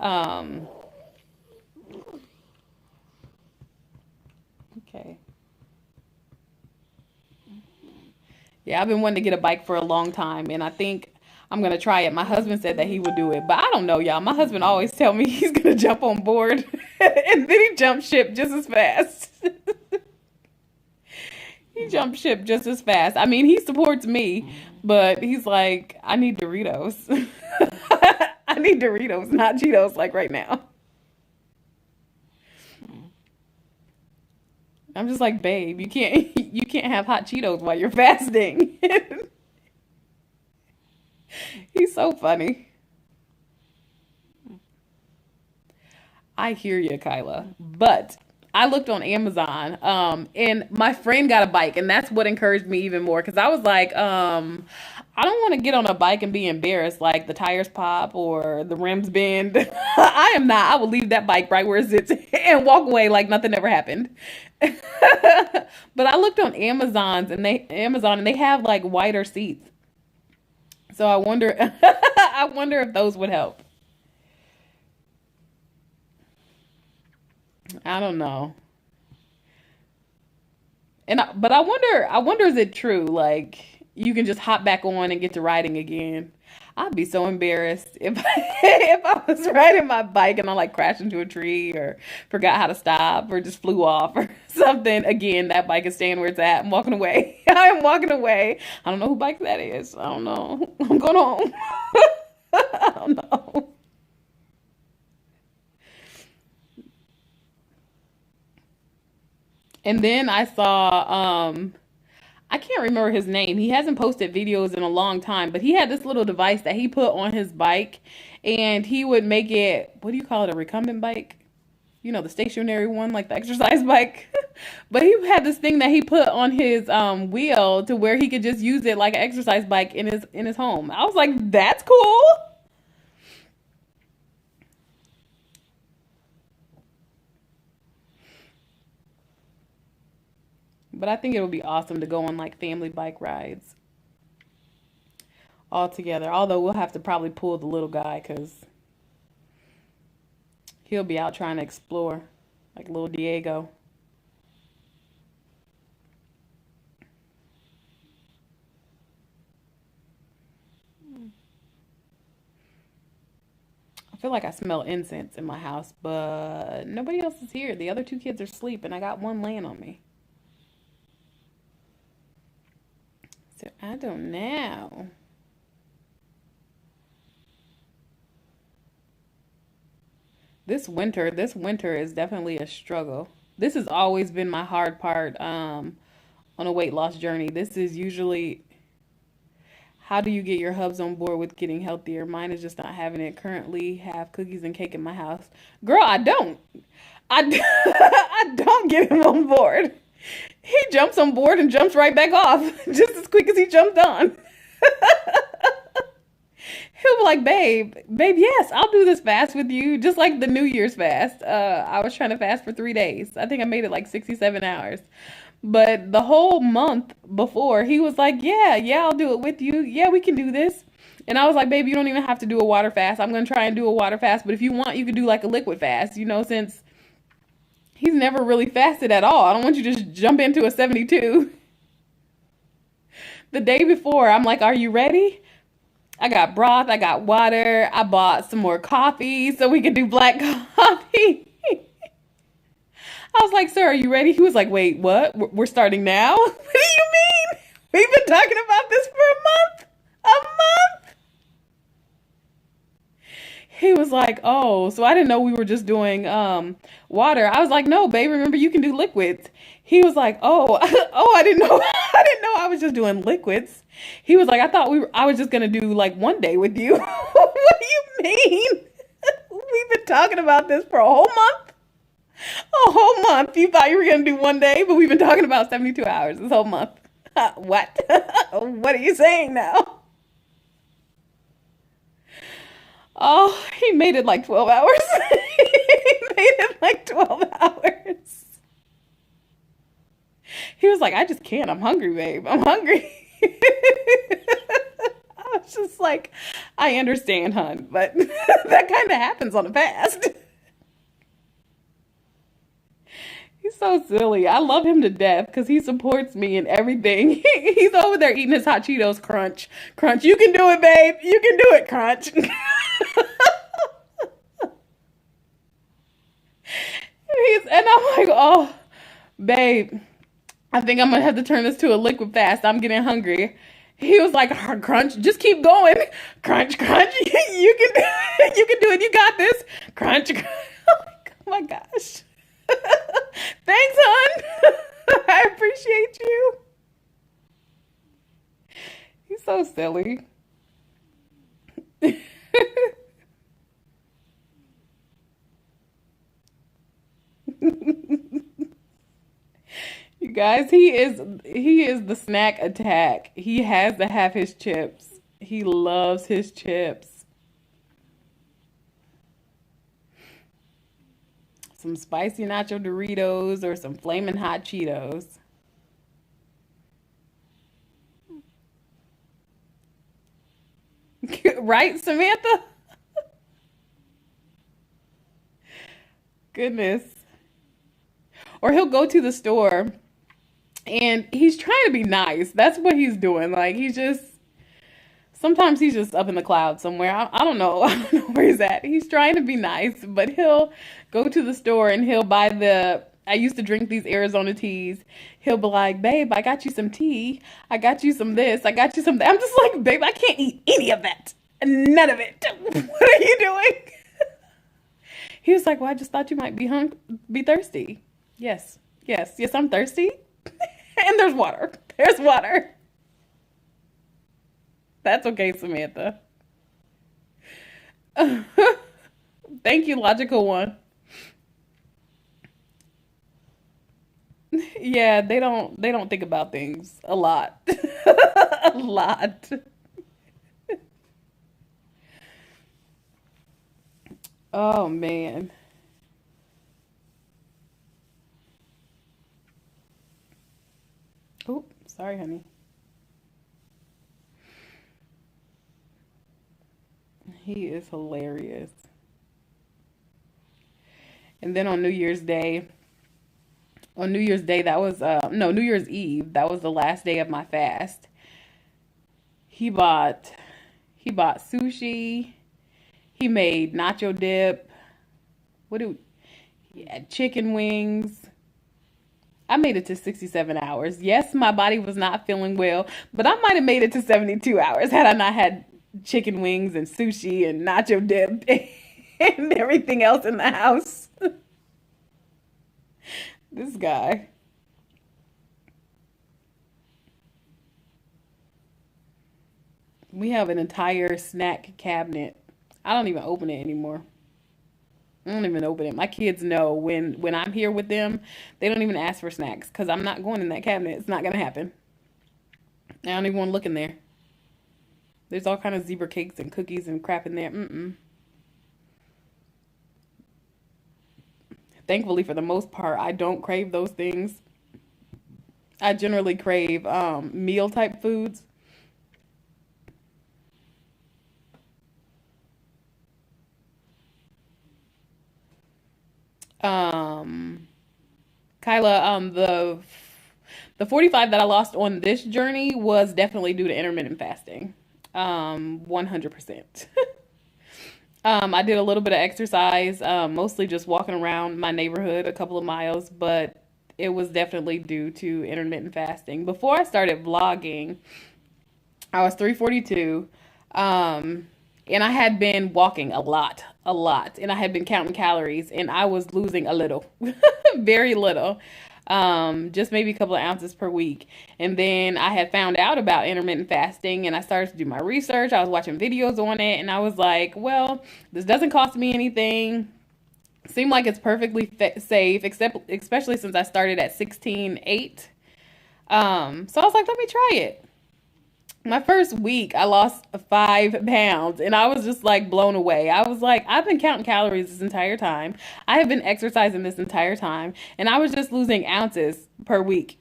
[SPEAKER 1] Okay. Yeah, I've been wanting to get a bike for a long time, and I think I'm gonna try it. My husband said that he would do it, but I don't know, y'all. My husband always tell me he's gonna jump on board, and then he jumps ship just as fast. He jumps ship just as fast. I mean, he supports me, but he's like, I need Doritos. I need Doritos, not Cheetos, like right now. I'm just like, babe, you can't have hot Cheetos while you're fasting. He's so funny. I hear you, Kyla. But I looked on Amazon, and my friend got a bike, and that's what encouraged me even more because I was like, I don't want to get on a bike and be embarrassed, like the tires pop or the rims bend. I am not. I will leave that bike right where it sits and walk away like nothing ever happened. But I looked on Amazon and they have like wider seats. So I wonder I wonder if those would help. I don't know. But I wonder is it true? Like you can just hop back on and get to riding again. I'd be so embarrassed if if I was riding my bike and I like crashed into a tree or forgot how to stop or just flew off or something. Again, that bike is staying where it's at. I'm walking away. I am walking away. I don't know who bike that is. I don't know. I'm going home. I don't know. And then I saw I can't remember his name. He hasn't posted videos in a long time, but he had this little device that he put on his bike and he would make it, what do you call it, a recumbent bike? You know, the stationary one, like the exercise bike. But he had this thing that he put on his wheel to where he could just use it like an exercise bike in his home. I was like, that's cool. But I think it would be awesome to go on like family bike rides all together. Although we'll have to probably pull the little guy because he'll be out trying to explore, like little Diego. I feel like I smell incense in my house, but nobody else is here. The other two kids are asleep, and I got one laying on me. So I don't know. This winter is definitely a struggle. This has always been my hard part on a weight loss journey. This is usually how do you get your hubs on board with getting healthier? Mine is just not having it. Currently have cookies and cake in my house. Girl, I don't. I don't get him on board. He jumps on board and jumps right back off just as quick as he jumped on. He'll be like, babe, yes, I'll do this fast with you. Just like the New Year's fast. I was trying to fast for 3 days. I think I made it like 67 hours. But the whole month before, he was like, yeah, I'll do it with you. Yeah, we can do this. And I was like, babe, you don't even have to do a water fast. I'm going to try and do a water fast. But if you want, you could do like a liquid fast, since he's never really fasted at all. I don't want you to just jump into a 72. The day before, I'm like, are you ready? I got broth, I got water, I bought some more coffee so we could do black coffee. I was like, sir, are you ready? He was like, wait, what? We're starting now? What do you mean? We've been talking about this for a month. A month. He was like, oh, so I didn't know we were just doing water. I was like, no, babe, remember you can do liquids. He was like, oh, oh, I didn't know. I didn't know I was just doing liquids. He was like, I thought I was just gonna do like one day with you. What do you mean? We've been talking about this for a whole month. A whole month. You thought you were gonna do one day, but we've been talking about 72 hours this whole month. What? What are you saying now? Oh, he made it like 12 hours. He made it like 12 hours. He was like, I just can't. I'm hungry, babe. I'm hungry. I was just like, I understand, hun, but that kind of happens on a fast. He's so silly. I love him to death because he supports me in everything. He's over there eating his hot Cheetos crunch. Crunch, you can do it, babe. You can do it, crunch. And I'm like, oh, babe, I think I'm gonna have to turn this to a liquid fast. I'm getting hungry. He was like, crunch, just keep going. Crunch, crunch. You can you can do it. You got this. Crunch, crunch. Oh my gosh. Thanks, hon. I appreciate you. He's so silly. You guys, he is the snack attack. He has to have his chips. He loves his chips. Some spicy nacho Doritos or some flaming hot Cheetos. Right, Samantha? Goodness. Or he'll go to the store and he's trying to be nice. That's what he's doing. Like sometimes he's just up in the clouds somewhere. I don't know. I don't know where he's at. He's trying to be nice, but he'll go to the store and he'll buy I used to drink these Arizona teas. He'll be like, babe, I got you some tea. I got you some this. I got you some that. I'm just like, babe, I can't eat any of that. None of it. What are you doing? He was like, well, I just thought you might be thirsty. Yes, yes, yes, I'm thirsty. And there's water. There's water. That's okay, Samantha. Thank you, logical one. Yeah, they don't think about things a lot. A lot. Oh man. Oh, sorry, honey. He is hilarious. And then on New Year's Day, that was no, New Year's Eve, that was the last day of my fast. He bought he bought sushi. He made nacho dip. What do Yeah, chicken wings. I made it to 67 hours. Yes, my body was not feeling well, but I might have made it to 72 hours had I not had chicken wings and sushi and nacho dip and everything else in the house. This guy. We have an entire snack cabinet. I don't even open it anymore. I don't even open it. My kids know when I'm here with them, they don't even ask for snacks because I'm not going in that cabinet. It's not gonna happen. I don't even want to look in there. There's all kind of zebra cakes and cookies and crap in there. Mm-mm. Thankfully, for the most part, I don't crave those things. I generally crave meal type foods. Um, Kyla, the 45 that I lost on this journey was definitely due to intermittent fasting. 100%. I did a little bit of exercise, mostly just walking around my neighborhood a couple of miles, but it was definitely due to intermittent fasting. Before I started vlogging, I was 342. And I had been walking a lot, and I had been counting calories, and I was losing a little, very little, just maybe a couple of ounces per week. And then I had found out about intermittent fasting, and I started to do my research. I was watching videos on it, and I was like, well, this doesn't cost me anything. Seemed like it's perfectly safe, except especially since I started at 16.8. So I was like, let me try it. My first week, I lost 5 pounds, and I was just like blown away. I was like, I've been counting calories this entire time. I have been exercising this entire time, and I was just losing ounces per week.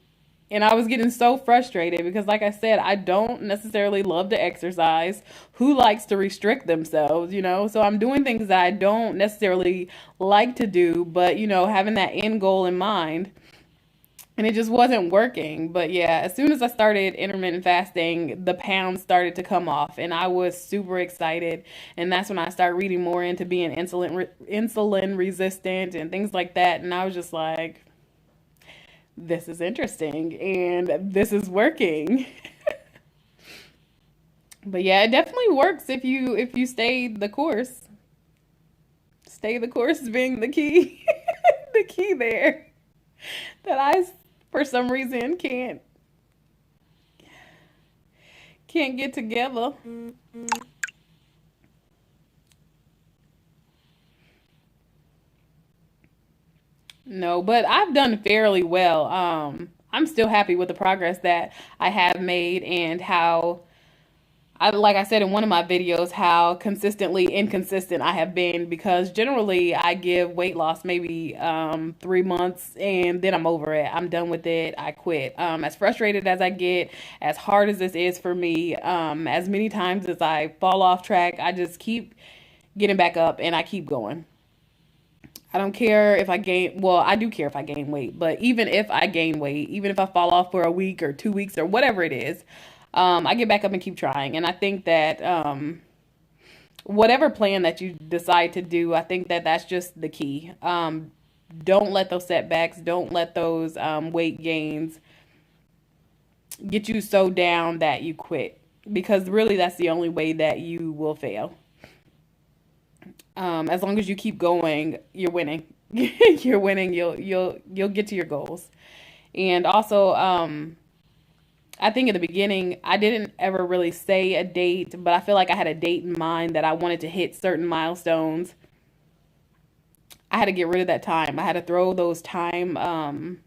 [SPEAKER 1] And I was getting so frustrated because, like I said, I don't necessarily love to exercise. Who likes to restrict themselves, you know? So I'm doing things that I don't necessarily like to do, but, having that end goal in mind. And it just wasn't working. But yeah, as soon as I started intermittent fasting, the pounds started to come off, and I was super excited. And that's when I started reading more into being insulin resistant and things like that. And I was just like, this is interesting and this is working. But yeah, it definitely works if you stay the course. Stay the course being the key. The key there that I for some reason can't get together. No, but I've done fairly well. I'm still happy with the progress that I have made and how like I said in one of my videos, how consistently inconsistent I have been because generally I give weight loss maybe 3 months and then I'm over it. I'm done with it. I quit. As frustrated as I get, as hard as this is for me, as many times as I fall off track, I just keep getting back up and I keep going. I don't care if I gain, well, I do care if I gain weight, but even if I gain weight, even if I fall off for a week or 2 weeks or whatever it is, I get back up and keep trying. And I think that whatever plan that you decide to do, I think that that's just the key. Don't let those setbacks, don't let those weight gains get you so down that you quit. Because really, that's the only way that you will fail. As long as you keep going, you're winning. You're winning. You'll get to your goals. And also, I think in the beginning, I didn't ever really say a date, but I feel like I had a date in mind that I wanted to hit certain milestones. I had to get rid of that time. I had to throw those time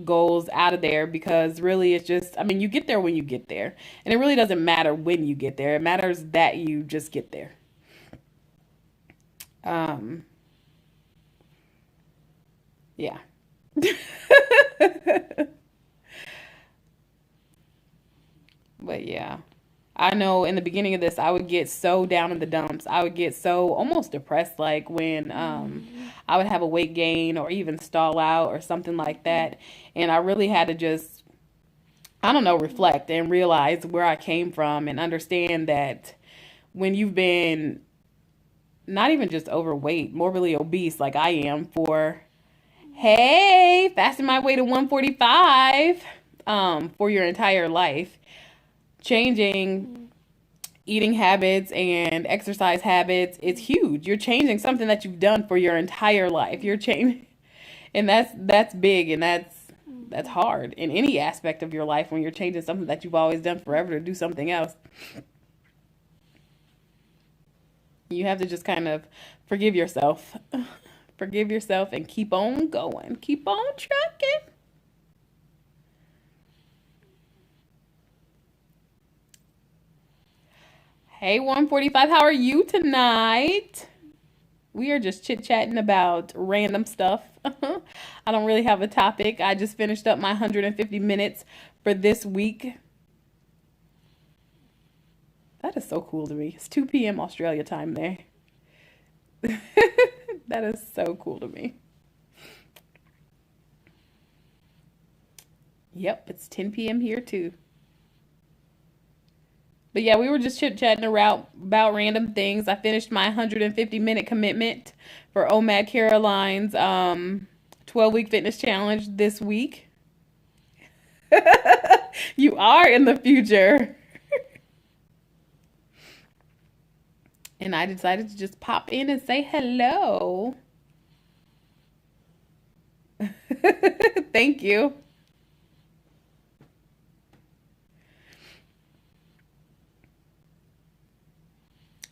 [SPEAKER 1] goals out of there because really it's just, I mean, you get there when you get there. And it really doesn't matter when you get there. It matters that you just get there. Um, yeah. But yeah, I know in the beginning of this, I would get so down in the dumps. I would get so almost depressed, like when I would have a weight gain or even stall out or something like that. And I really had to just, I don't know, reflect and realize where I came from and understand that when you've been not even just overweight, morbidly obese like I am for, hey, fasting my way to 145 for your entire life, changing eating habits and exercise habits, it's huge. You're changing something that you've done for your entire life. You're changing, and that's big, and that's hard in any aspect of your life when you're changing something that you've always done forever to do something else. You have to just kind of forgive yourself. Forgive yourself and keep on going. Keep on trucking. Hey, 145, how are you tonight? We are just chit-chatting about random stuff. I don't really have a topic. I just finished up my 150 minutes for this week. That is so cool to me. It's 2 p.m. Australia time there. That is so cool to me. Yep, it's 10 p.m. here too. But yeah, we were just chit-chatting about random things. I finished my 150-minute commitment for OMAD Caroline's 12-week fitness challenge this week. You are in the future. And I decided to just pop in and say hello. Thank you.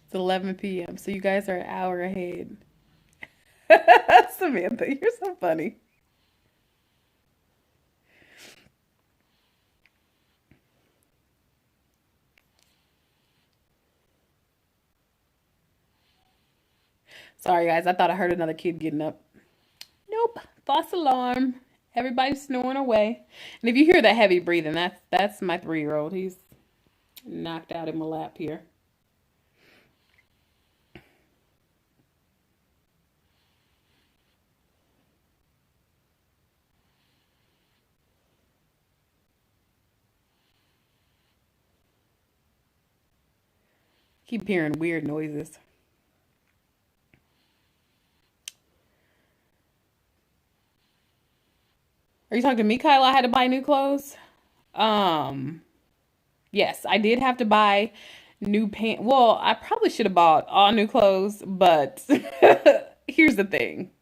[SPEAKER 1] It's 11 p.m. So you guys are an hour ahead. Samantha, you're so funny. Sorry, guys. I thought I heard another kid getting up. Nope. False alarm. Everybody's snoring away. And if you hear that heavy breathing, that's my 3-year-old. He's knocked out in my lap here. Keep hearing weird noises. Are you talking to me, Kyla? I had to buy new clothes. Um, yes, I did have to buy new pants. Well, I probably should have bought all new clothes, but here's the thing.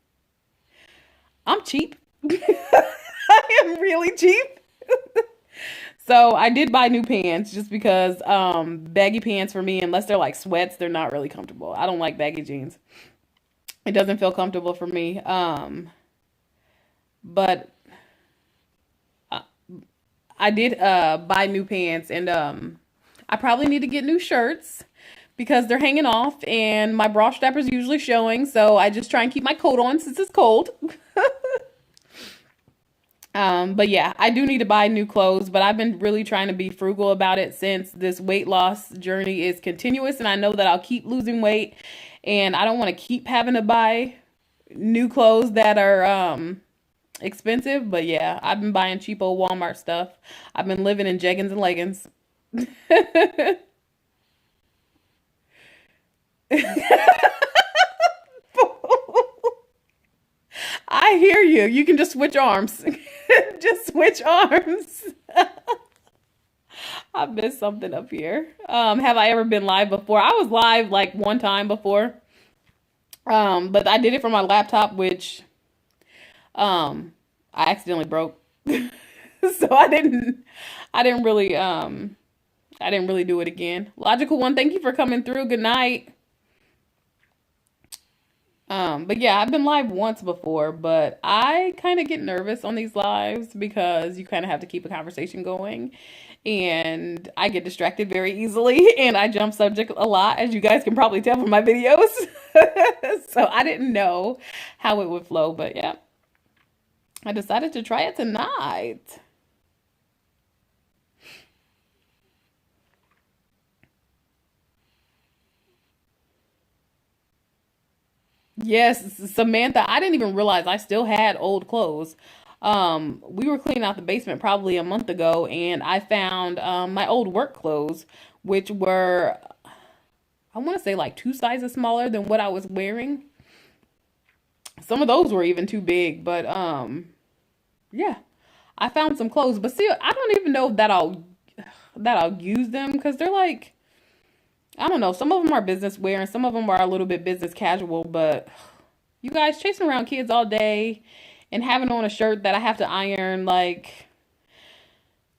[SPEAKER 1] I'm cheap. I am really cheap. So I did buy new pants just because baggy pants for me, unless they're like sweats, they're not really comfortable. I don't like baggy jeans. It doesn't feel comfortable for me. But I did buy new pants, and I probably need to get new shirts because they're hanging off and my bra strap is usually showing, so I just try and keep my coat on since it's cold. But yeah, I do need to buy new clothes, but I've been really trying to be frugal about it since this weight loss journey is continuous, and I know that I'll keep losing weight, and I don't want to keep having to buy new clothes that are expensive. But yeah, I've been buying cheapo Walmart stuff. I've been living in jeggings and leggings. I hear you. You can just switch arms. Just switch arms. I missed something up here. Have I ever been live before? I was live like one time before. But I did it from my laptop, which I accidentally broke. So I didn't really do it again. Logical one, thank you for coming through. Good night. But yeah, I've been live once before, but I kind of get nervous on these lives because you kind of have to keep a conversation going. And I get distracted very easily and I jump subject a lot, as you guys can probably tell from my videos. So I didn't know how it would flow, but yeah, I decided to try it tonight. Yes, Samantha, I didn't even realize I still had old clothes. We were cleaning out the basement probably a month ago, and I found my old work clothes, which were, I want to say, like two sizes smaller than what I was wearing. Some of those were even too big, but yeah, I found some clothes. But still, I don't even know that I'll use them because they're like, I don't know. Some of them are business wear, and some of them are a little bit business casual, but you guys chasing around kids all day and having on a shirt that I have to iron, like,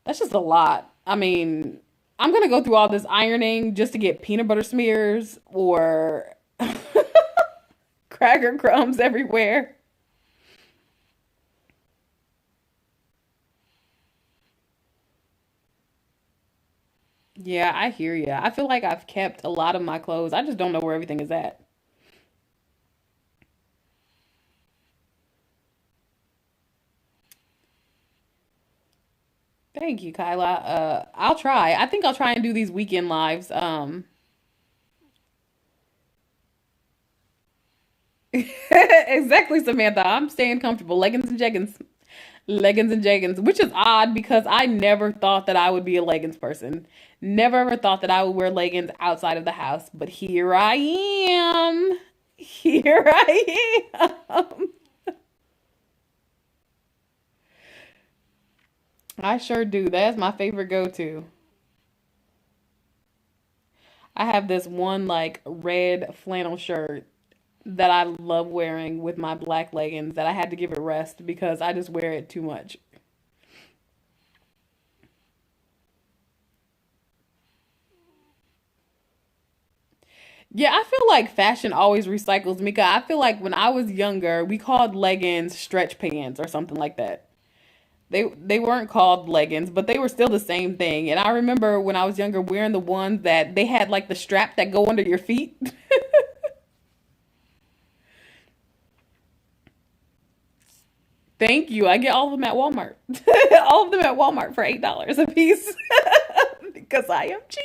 [SPEAKER 1] that's just a lot. I mean, I'm gonna go through all this ironing just to get peanut butter smears or cracker crumbs everywhere. Yeah, I hear you. I feel like I've kept a lot of my clothes. I just don't know where everything is at. Thank you, Kyla. I'll try. I think I'll try and do these weekend lives. Exactly, Samantha. I'm staying comfortable. Leggings and jeggings. Leggings and jeggings, which is odd because I never thought that I would be a leggings person. Never ever thought that I would wear leggings outside of the house, but here I am. Here I am. I sure do. That's my favorite go-to. I have this one like red flannel shirt that I love wearing with my black leggings that I had to give it rest because I just wear it too much. Yeah, I feel like fashion always recycles me. 'Cause I feel like when I was younger, we called leggings stretch pants or something like that. They weren't called leggings, but they were still the same thing. And I remember when I was younger wearing the ones that they had like the strap that go under your feet. Thank you. I get all of them at Walmart. All of them at Walmart for $8 a piece because I am cheap.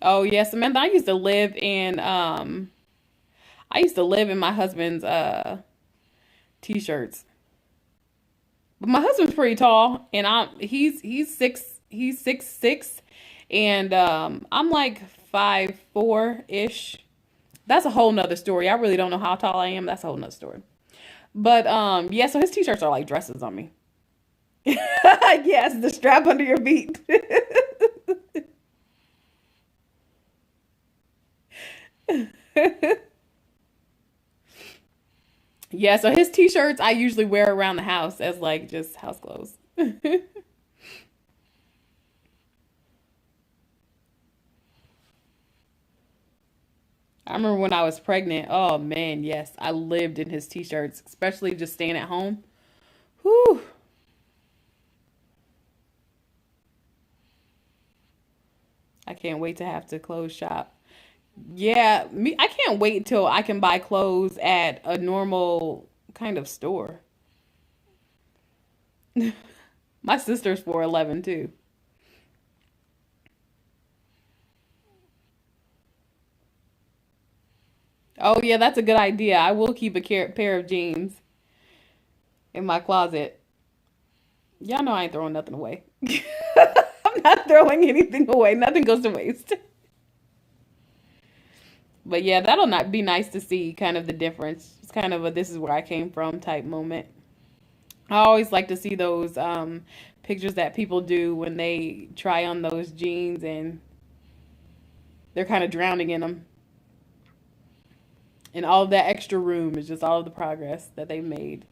[SPEAKER 1] Oh yes, Samantha. I used to live in my husband's t-shirts. But my husband's pretty tall and he's 6'6", and I'm like 5'4" ish. That's a whole nother story. I really don't know how tall I am. That's a whole nother story. But yeah, so his t-shirts are like dresses on me. Yes, the strap under your feet. Yeah, so his t-shirts I usually wear around the house as like just house clothes. I remember when I was pregnant. Oh man, yes, I lived in his t-shirts, especially just staying at home. Whew. I can't wait to have to close shop. Yeah, me. I can't wait till I can buy clothes at a normal kind of store. My sister's 4'11" too. Oh yeah, that's a good idea. I will keep a pair of jeans in my closet. Y'all know I ain't throwing nothing away. I'm not throwing anything away. Nothing goes to waste. But yeah, that'll not be nice to see kind of the difference. It's kind of a this is where I came from type moment. I always like to see those pictures that people do when they try on those jeans and they're kind of drowning in them. And all of that extra room is just all of the progress that they've made.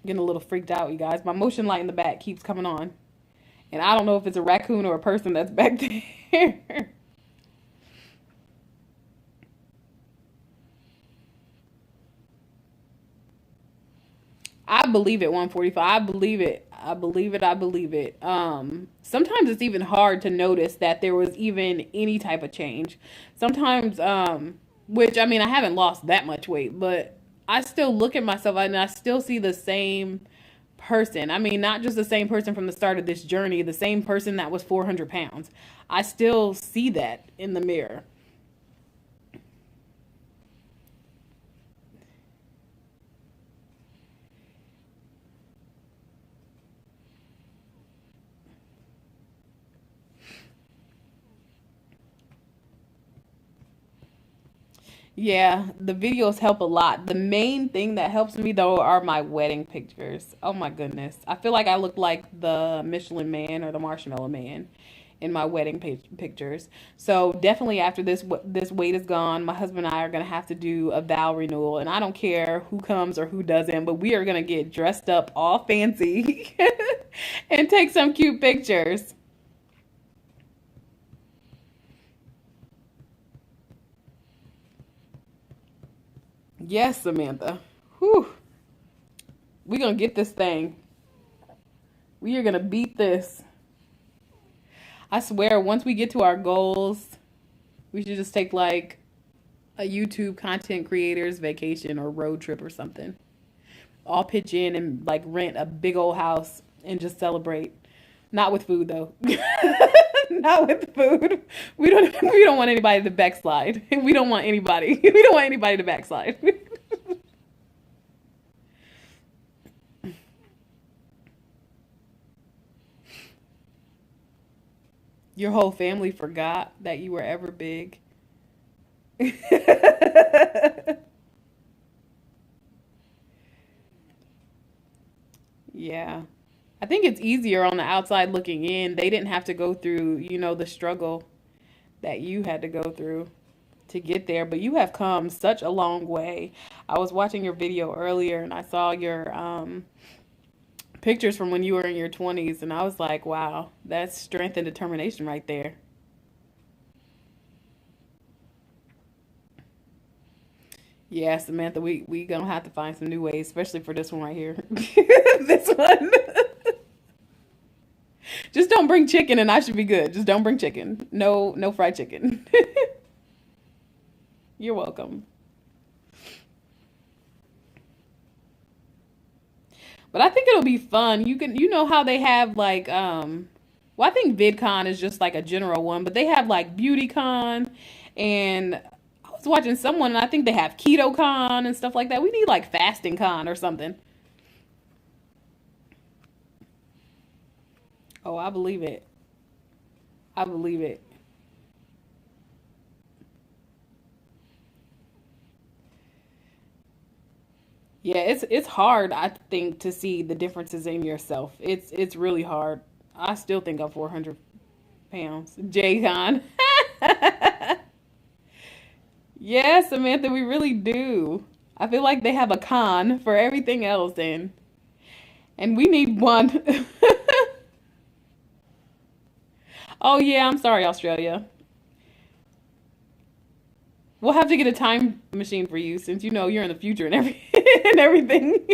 [SPEAKER 1] I'm getting a little freaked out, you guys. My motion light in the back keeps coming on. And I don't know if it's a raccoon or a person that's back there. I believe it, 145. I believe it. I believe it. I believe it. Sometimes it's even hard to notice that there was even any type of change. Sometimes, which I mean, I haven't lost that much weight, but I still look at myself and I still see the same person. I mean, not just the same person from the start of this journey, the same person that was 400 pounds. I still see that in the mirror. Yeah, the videos help a lot. The main thing that helps me though are my wedding pictures. Oh my goodness. I feel like I look like the Michelin Man or the Marshmallow Man in my wedding pictures. So definitely after this weight is gone, my husband and I are going to have to do a vow renewal and I don't care who comes or who doesn't, but we are going to get dressed up all fancy and take some cute pictures. Yes, Samantha. Whew. We're going to get this thing. We are going to beat this. I swear, once we get to our goals, we should just take like a YouTube content creators vacation or road trip or something. All pitch in and like rent a big old house and just celebrate. Not with food though. Not with food. We don't want anybody to backslide. We don't want anybody. We don't want anybody to backslide. Your whole family forgot that you were ever big. Yeah. I think it's easier on the outside looking in. They didn't have to go through, the struggle that you had to go through to get there, but you have come such a long way. I was watching your video earlier and I saw your pictures from when you were in your 20s and I was like, wow, that's strength and determination right there. Yeah, Samantha, we gonna have to find some new ways, especially for this one right here. This one. Just don't bring chicken and I should be good. Just don't bring chicken. No, no fried chicken. You're welcome. But I think it'll be fun. You know how they have like, well, I think VidCon is just like a general one, but they have like BeautyCon and I was watching someone and I think they have KetoCon and stuff like that. We need like Fasting Con or something. Oh, I believe it. I believe it. Yeah, it's hard, I think, to see the differences in yourself. It's really hard. I still think I'm 400 pounds. Jaycon. Yes, Samantha, we really do. I feel like they have a con for everything else, And we need one. Oh yeah, I'm sorry, Australia. We'll have to get a time machine for you since you know you're in the future and and everything.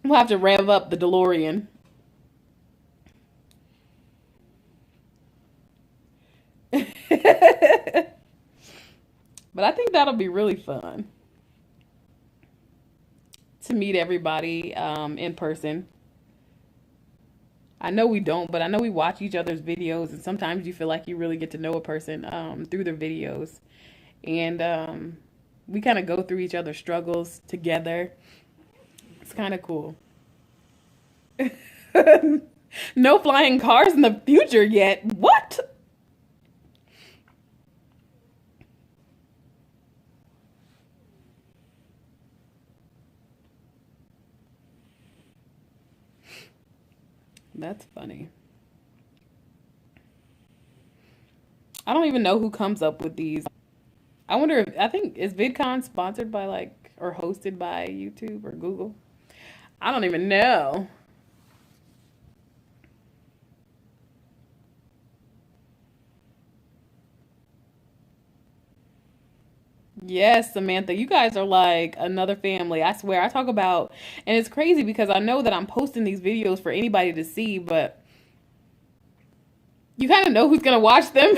[SPEAKER 1] We'll have to rev up the DeLorean. But I think that'll be really fun to meet everybody in person. I know we don't, but I know we watch each other's videos, and sometimes you feel like you really get to know a person through their videos. And we kind of go through each other's struggles together. It's kind of cool. No flying cars in the future yet. What? That's funny. I don't even know who comes up with these. I wonder if, I think, is VidCon sponsored by like, or hosted by YouTube or Google? I don't even know. Yes, Samantha, you guys are like another family. I swear. I talk about, and it's crazy because I know that I'm posting these videos for anybody to see, but you kind of know who's gonna watch them.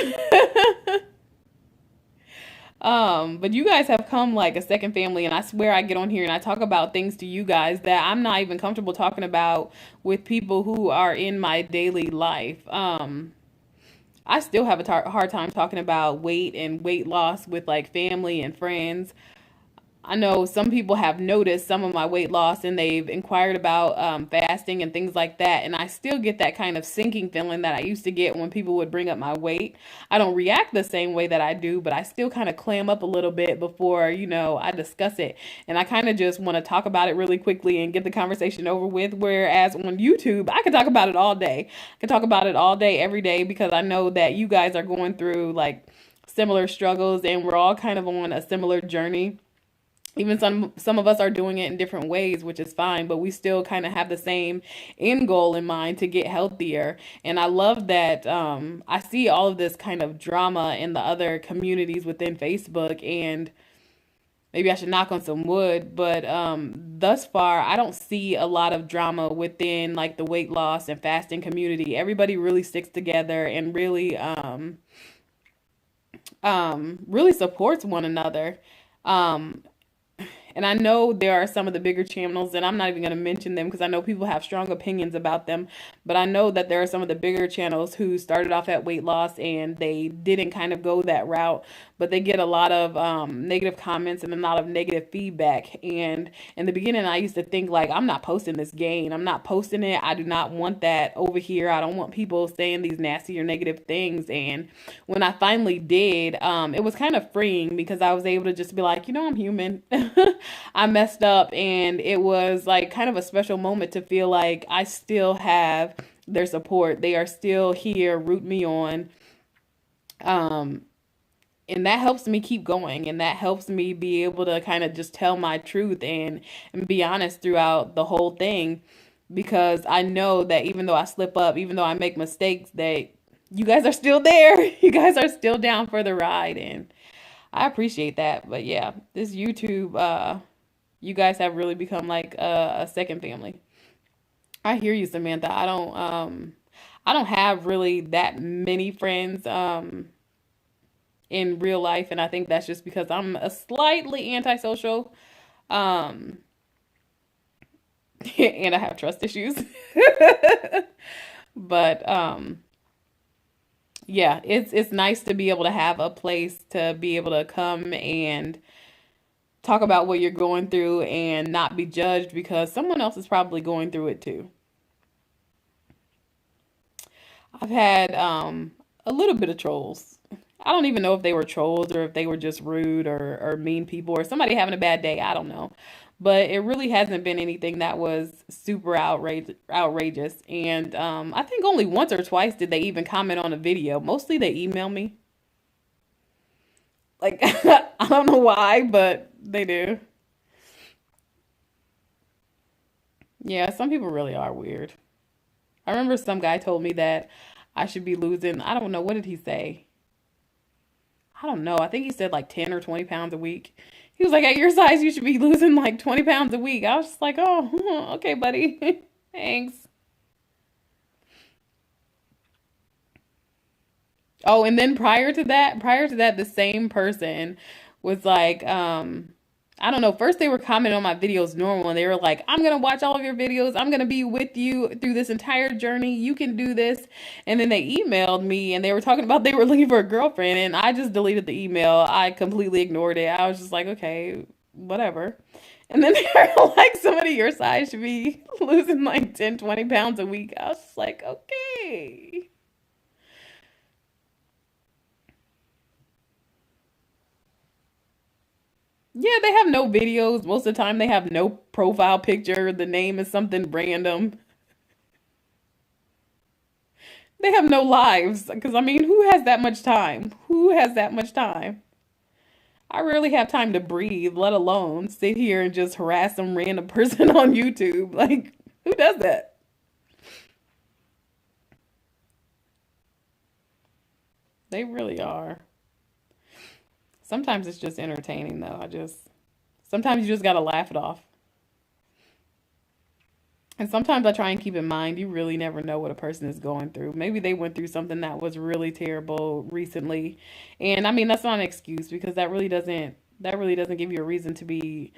[SPEAKER 1] But you guys have come like a second family, and I swear I get on here and I talk about things to you guys that I'm not even comfortable talking about with people who are in my daily life. I still have a hard time talking about weight and weight loss with like family and friends. I know some people have noticed some of my weight loss and they've inquired about fasting and things like that. And I still get that kind of sinking feeling that I used to get when people would bring up my weight. I don't react the same way that I do, but I still kind of clam up a little bit before, I discuss it. And I kind of just want to talk about it really quickly and get the conversation over with. Whereas on YouTube, I could talk about it all day. I could talk about it all day, every day, because I know that you guys are going through like similar struggles and we're all kind of on a similar journey. Even some of us are doing it in different ways, which is fine, but we still kind of have the same end goal in mind to get healthier. And I love that I see all of this kind of drama in the other communities within Facebook, and maybe I should knock on some wood, but thus far I don't see a lot of drama within like the weight loss and fasting community. Everybody really sticks together and really supports one another. Um, and I know there are some of the bigger channels, and I'm not even going to mention them because I know people have strong opinions about them. But I know that there are some of the bigger channels who started off at weight loss and they didn't kind of go that route, but they get a lot of negative comments and a lot of negative feedback. And in the beginning, I used to think like, I'm not posting this gain. I'm not posting it. I do not want that over here. I don't want people saying these nasty or negative things. And when I finally did, it was kind of freeing because I was able to just be like, I'm human. I messed up, and it was like kind of a special moment to feel like I still have their support. They are still here, root me on. Um, and that helps me keep going, and that helps me be able to kind of just tell my truth and be honest throughout the whole thing, because I know that even though I slip up, even though I make mistakes, that you guys are still there. You guys are still down for the ride, and I appreciate that. But yeah, this YouTube, you guys have really become like a second family. I hear you, Samantha. I don't have really that many friends in real life, and I think that's just because I'm a slightly antisocial, um, and I have trust issues. But yeah, it's nice to be able to have a place to be able to come and talk about what you're going through and not be judged because someone else is probably going through it too. I've had a little bit of trolls. I don't even know if they were trolls or if they were just rude or mean people or somebody having a bad day. I don't know. But it really hasn't been anything that was super outrageous. And I think only once or twice did they even comment on a video. Mostly they email me. Like, I don't know why, but they do. Yeah, some people really are weird. I remember some guy told me that I should be losing, I don't know, what did he say? I don't know. I think he said like 10 or 20 pounds a week. He was like, at your size, you should be losing like 20 pounds a week. I was just like, oh, okay, buddy. Thanks. Oh, and then prior to that, the same person was like, I don't know. First, they were commenting on my videos normal, and they were like, I'm gonna watch all of your videos. I'm gonna be with you through this entire journey. You can do this. And then they emailed me, and they were talking about they were looking for a girlfriend, and I just deleted the email. I completely ignored it. I was just like, okay, whatever. And then they were like, somebody your size should be losing like 10, 20 pounds a week. I was just like, okay. Yeah, they have no videos. Most of the time, they have no profile picture. The name is something random. They have no lives. Because, I mean, who has that much time? Who has that much time? I rarely have time to breathe, let alone sit here and just harass some random person on YouTube. Like, who does that? They really are. Sometimes it's just entertaining, though. Sometimes you just gotta laugh it off. And sometimes I try and keep in mind, you really never know what a person is going through. Maybe they went through something that was really terrible recently. And I mean, that's not an excuse because that really doesn't give you a reason to be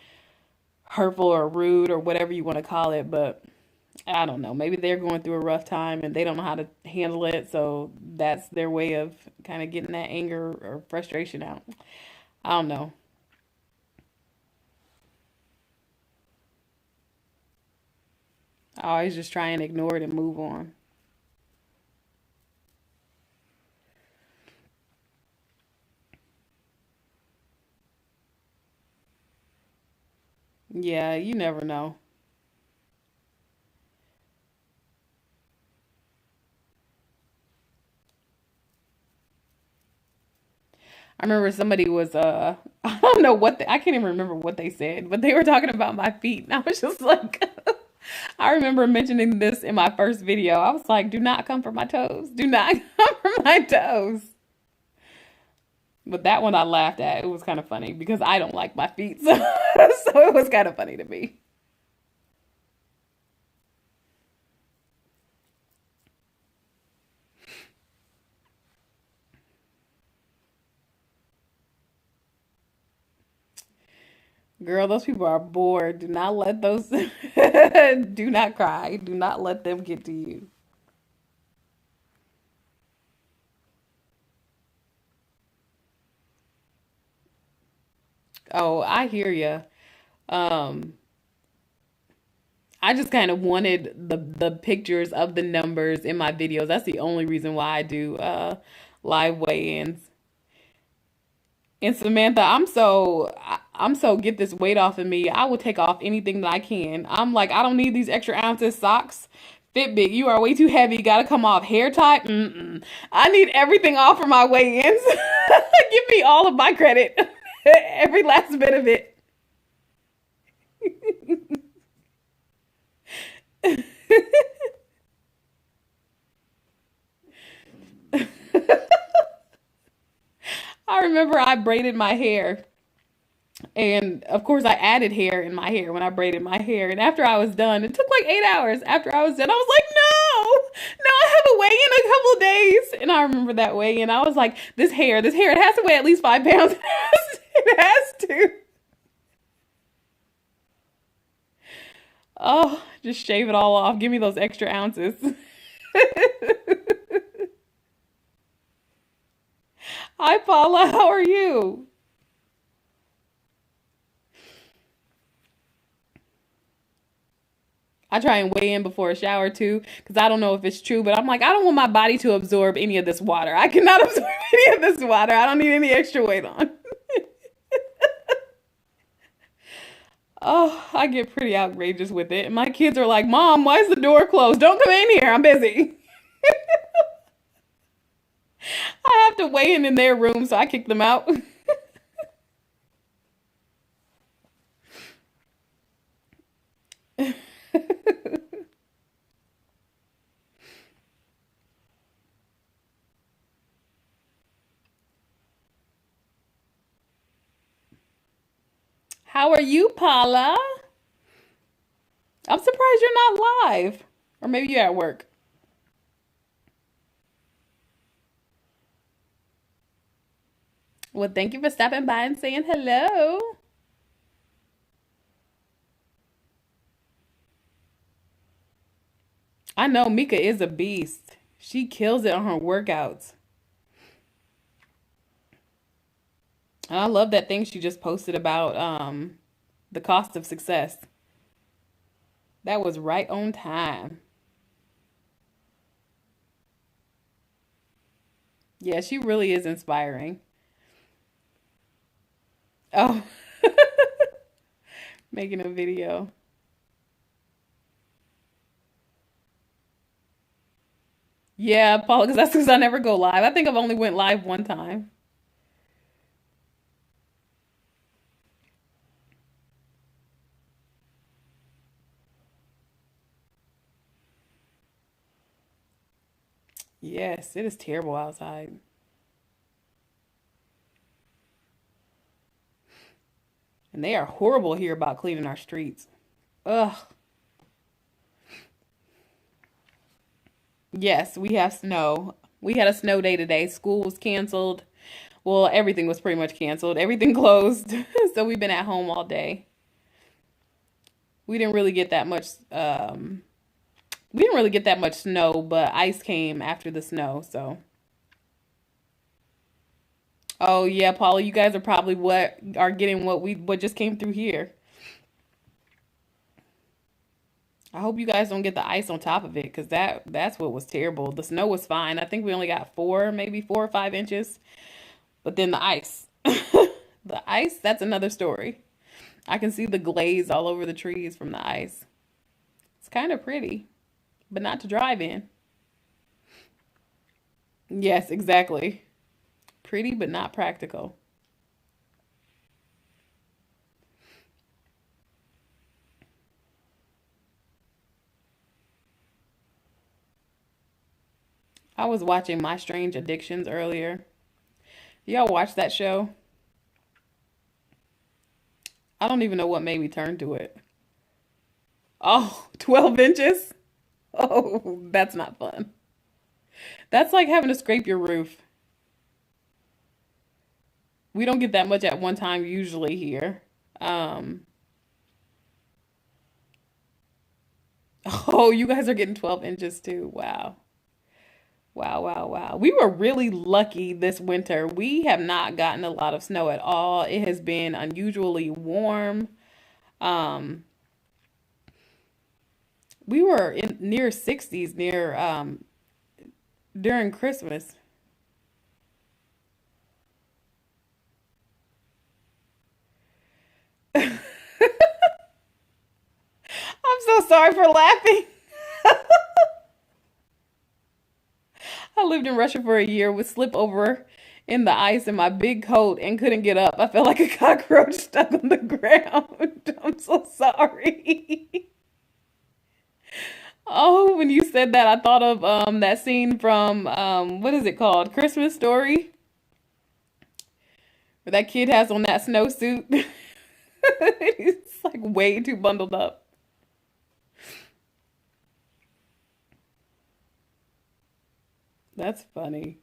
[SPEAKER 1] hurtful or rude or whatever you want to call it, but I don't know. Maybe they're going through a rough time and they don't know how to handle it, so that's their way of kind of getting that anger or frustration out. I don't know. I always just try and ignore it and move on. Yeah, you never know. I remember somebody was I don't know I can't even remember what they said, but they were talking about my feet. And I was just like I remember mentioning this in my first video. I was like, do not come for my toes. Do not come for my toes. But that one I laughed at. It was kind of funny because I don't like my feet. So, so it was kind of funny to me. Girl, those people are bored. Do not let those do not cry. Do not let them get to you. Oh, I hear you. Um, I just kind of wanted the pictures of the numbers in my videos. That's the only reason why I do live weigh-ins. And Samantha, I'm so get this weight off of me. I will take off anything that I can. I'm like, I don't need these extra ounces. Socks, Fitbit, you are way too heavy. Gotta come off. Hair tie, mm-mm. I need everything off for my weigh-ins. Give me all of my credit, every last bit of it. I remember I braided my hair. And of course, I added hair in my hair when I braided my hair. And after I was done, it took like 8 hours. After I was done, I was like, no, I have a weigh in a couple of days. And I remember that weigh in. I was like, this hair, it has to weigh at least 5 pounds. It has to. Oh, just shave it all off. Give me those extra ounces. Hi, Paula. How are you? I try and weigh in before a shower too, because I don't know if it's true, but I'm like, I don't want my body to absorb any of this water. I cannot absorb any of this water. I don't need any extra weight on. Oh, I get pretty outrageous with it. And my kids are like, Mom, why is the door closed? Don't come in here. I'm busy. I have to weigh in their room, so I kick them out. How are you, Paula? I'm surprised you're not live. Or maybe you're at work. Well, thank you for stopping by and saying hello. I know Mika is a beast. She kills it on her workouts. And I love that thing she just posted about the cost of success. That was right on time. Yeah, she really is inspiring. Oh, making a video. Yeah, Paula, because that's because I never go live. I think I've only went live one time. Yes, it is terrible outside. And they are horrible here about cleaning our streets. Ugh. Yes, we have snow. We had a snow day today. School was canceled. Well, everything was pretty much canceled. Everything closed. So we've been at home all day. We didn't really get that much we didn't really get that much snow, but ice came after the snow, so. Oh yeah, Paula, you guys are probably what are getting what just came through here. I hope you guys don't get the ice on top of it because that's what was terrible. The snow was fine. I think we only got maybe 4 or 5 inches. But then the ice. The ice, that's another story. I can see the glaze all over the trees from the ice. It's kind of pretty, but not to drive in. Yes, exactly. Pretty, but not practical. I was watching My Strange Addictions earlier. Y'all watch that show? I don't even know what made me turn to it. Oh, 12 inches? Oh, that's not fun. That's like having to scrape your roof. We don't get that much at one time usually here. Um, oh, you guys are getting 12 inches too. Wow. Wow, wow, wow. We were really lucky this winter. We have not gotten a lot of snow at all. It has been unusually warm. Um, we were in near 60s near during Christmas. I'm so sorry for laughing. I lived in Russia for a year, would slip over in the ice in my big coat and couldn't get up. I felt like a cockroach stuck on the ground. I'm so sorry. Oh, when you said that, I thought of that scene from what is it called? Christmas Story, where that kid has on that snowsuit. He's like way too bundled up. That's funny.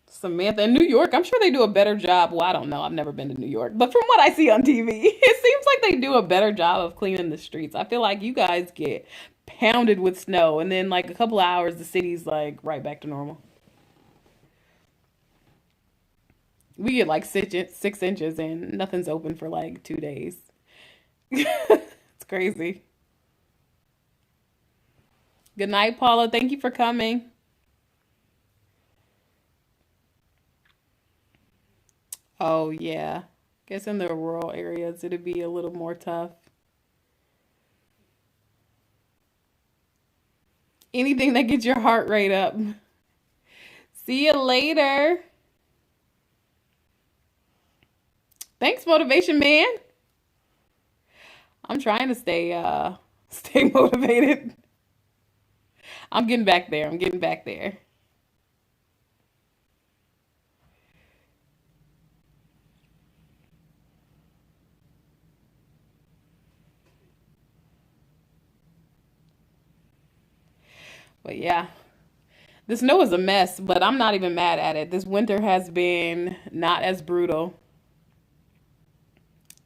[SPEAKER 1] Samantha in New York, I'm sure they do a better job. Well, I don't know. I've never been to New York, but from what I see on TV, it seems like they do a better job of cleaning the streets. I feel like you guys get pounded with snow, and then like a couple of hours, the city's like right back to normal. We get like 6 inches, and nothing's open for like 2 days. It's crazy. Good night, Paula. Thank you for coming. Oh, yeah. Guess in the rural areas it'd be a little more tough. Anything that gets your heart rate up. See you later. Thanks, motivation man. I'm trying to stay stay motivated. I'm getting back there. I'm getting back there. But yeah, the snow is a mess, but I'm not even mad at it. This winter has been not as brutal.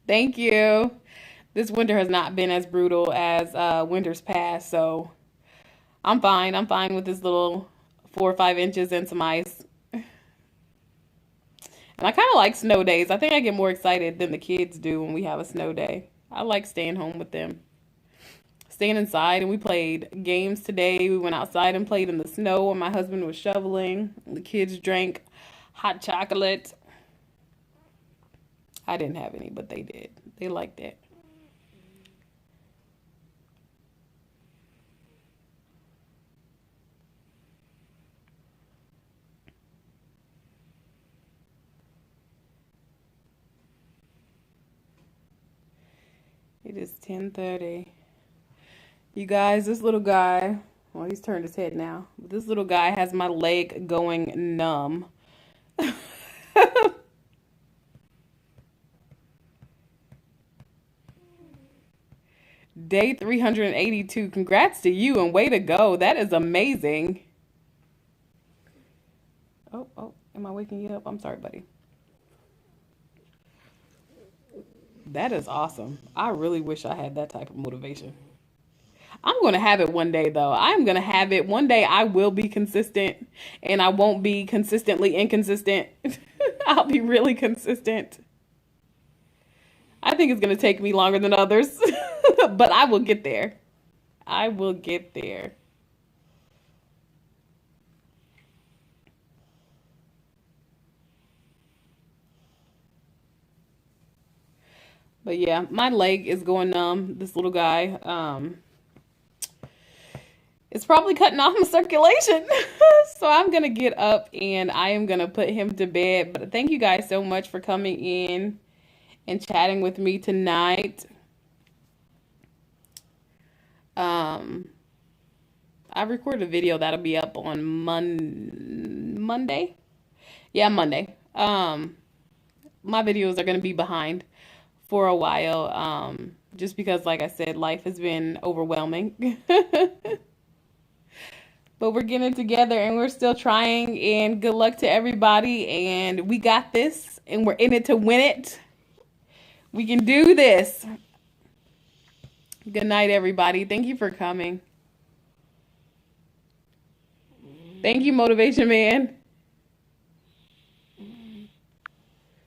[SPEAKER 1] Thank you. This winter has not been as brutal as winters past, so I'm fine. I'm fine with this little 4 or 5 inches and some ice. And I kind of like snow days. I think I get more excited than the kids do when we have a snow day. I like staying home with them. Staying inside, and we played games today. We went outside and played in the snow when my husband was shoveling. The kids drank hot chocolate. I didn't have any, but they did. They liked it. It is 10:30. You guys, this little guy, well, he's turned his head now. But this little guy has my leg going numb. Day 382. Congrats to you and way to go. That is amazing. Oh, am I waking you up? I'm sorry, buddy. That is awesome. I really wish I had that type of motivation. I'm going to have it one day, though. I'm going to have it. One day I will be consistent and I won't be consistently inconsistent. I'll be really consistent. I think it's going to take me longer than others, but I will get there. I will get there. But yeah, my leg is going numb. This little guy, it's probably cutting off my circulation. So I'm going to get up and I am going to put him to bed. But thank you guys so much for coming in and chatting with me tonight. I recorded a video that'll be up on Monday. Yeah, Monday. My videos are going to be behind for a while, just because, like I said, life has been overwhelming. But we're getting it together and we're still trying, and good luck to everybody, and we got this and we're in it to win it. We can do this. Good night, everybody. Thank you for coming. Thank you, Motivation Man.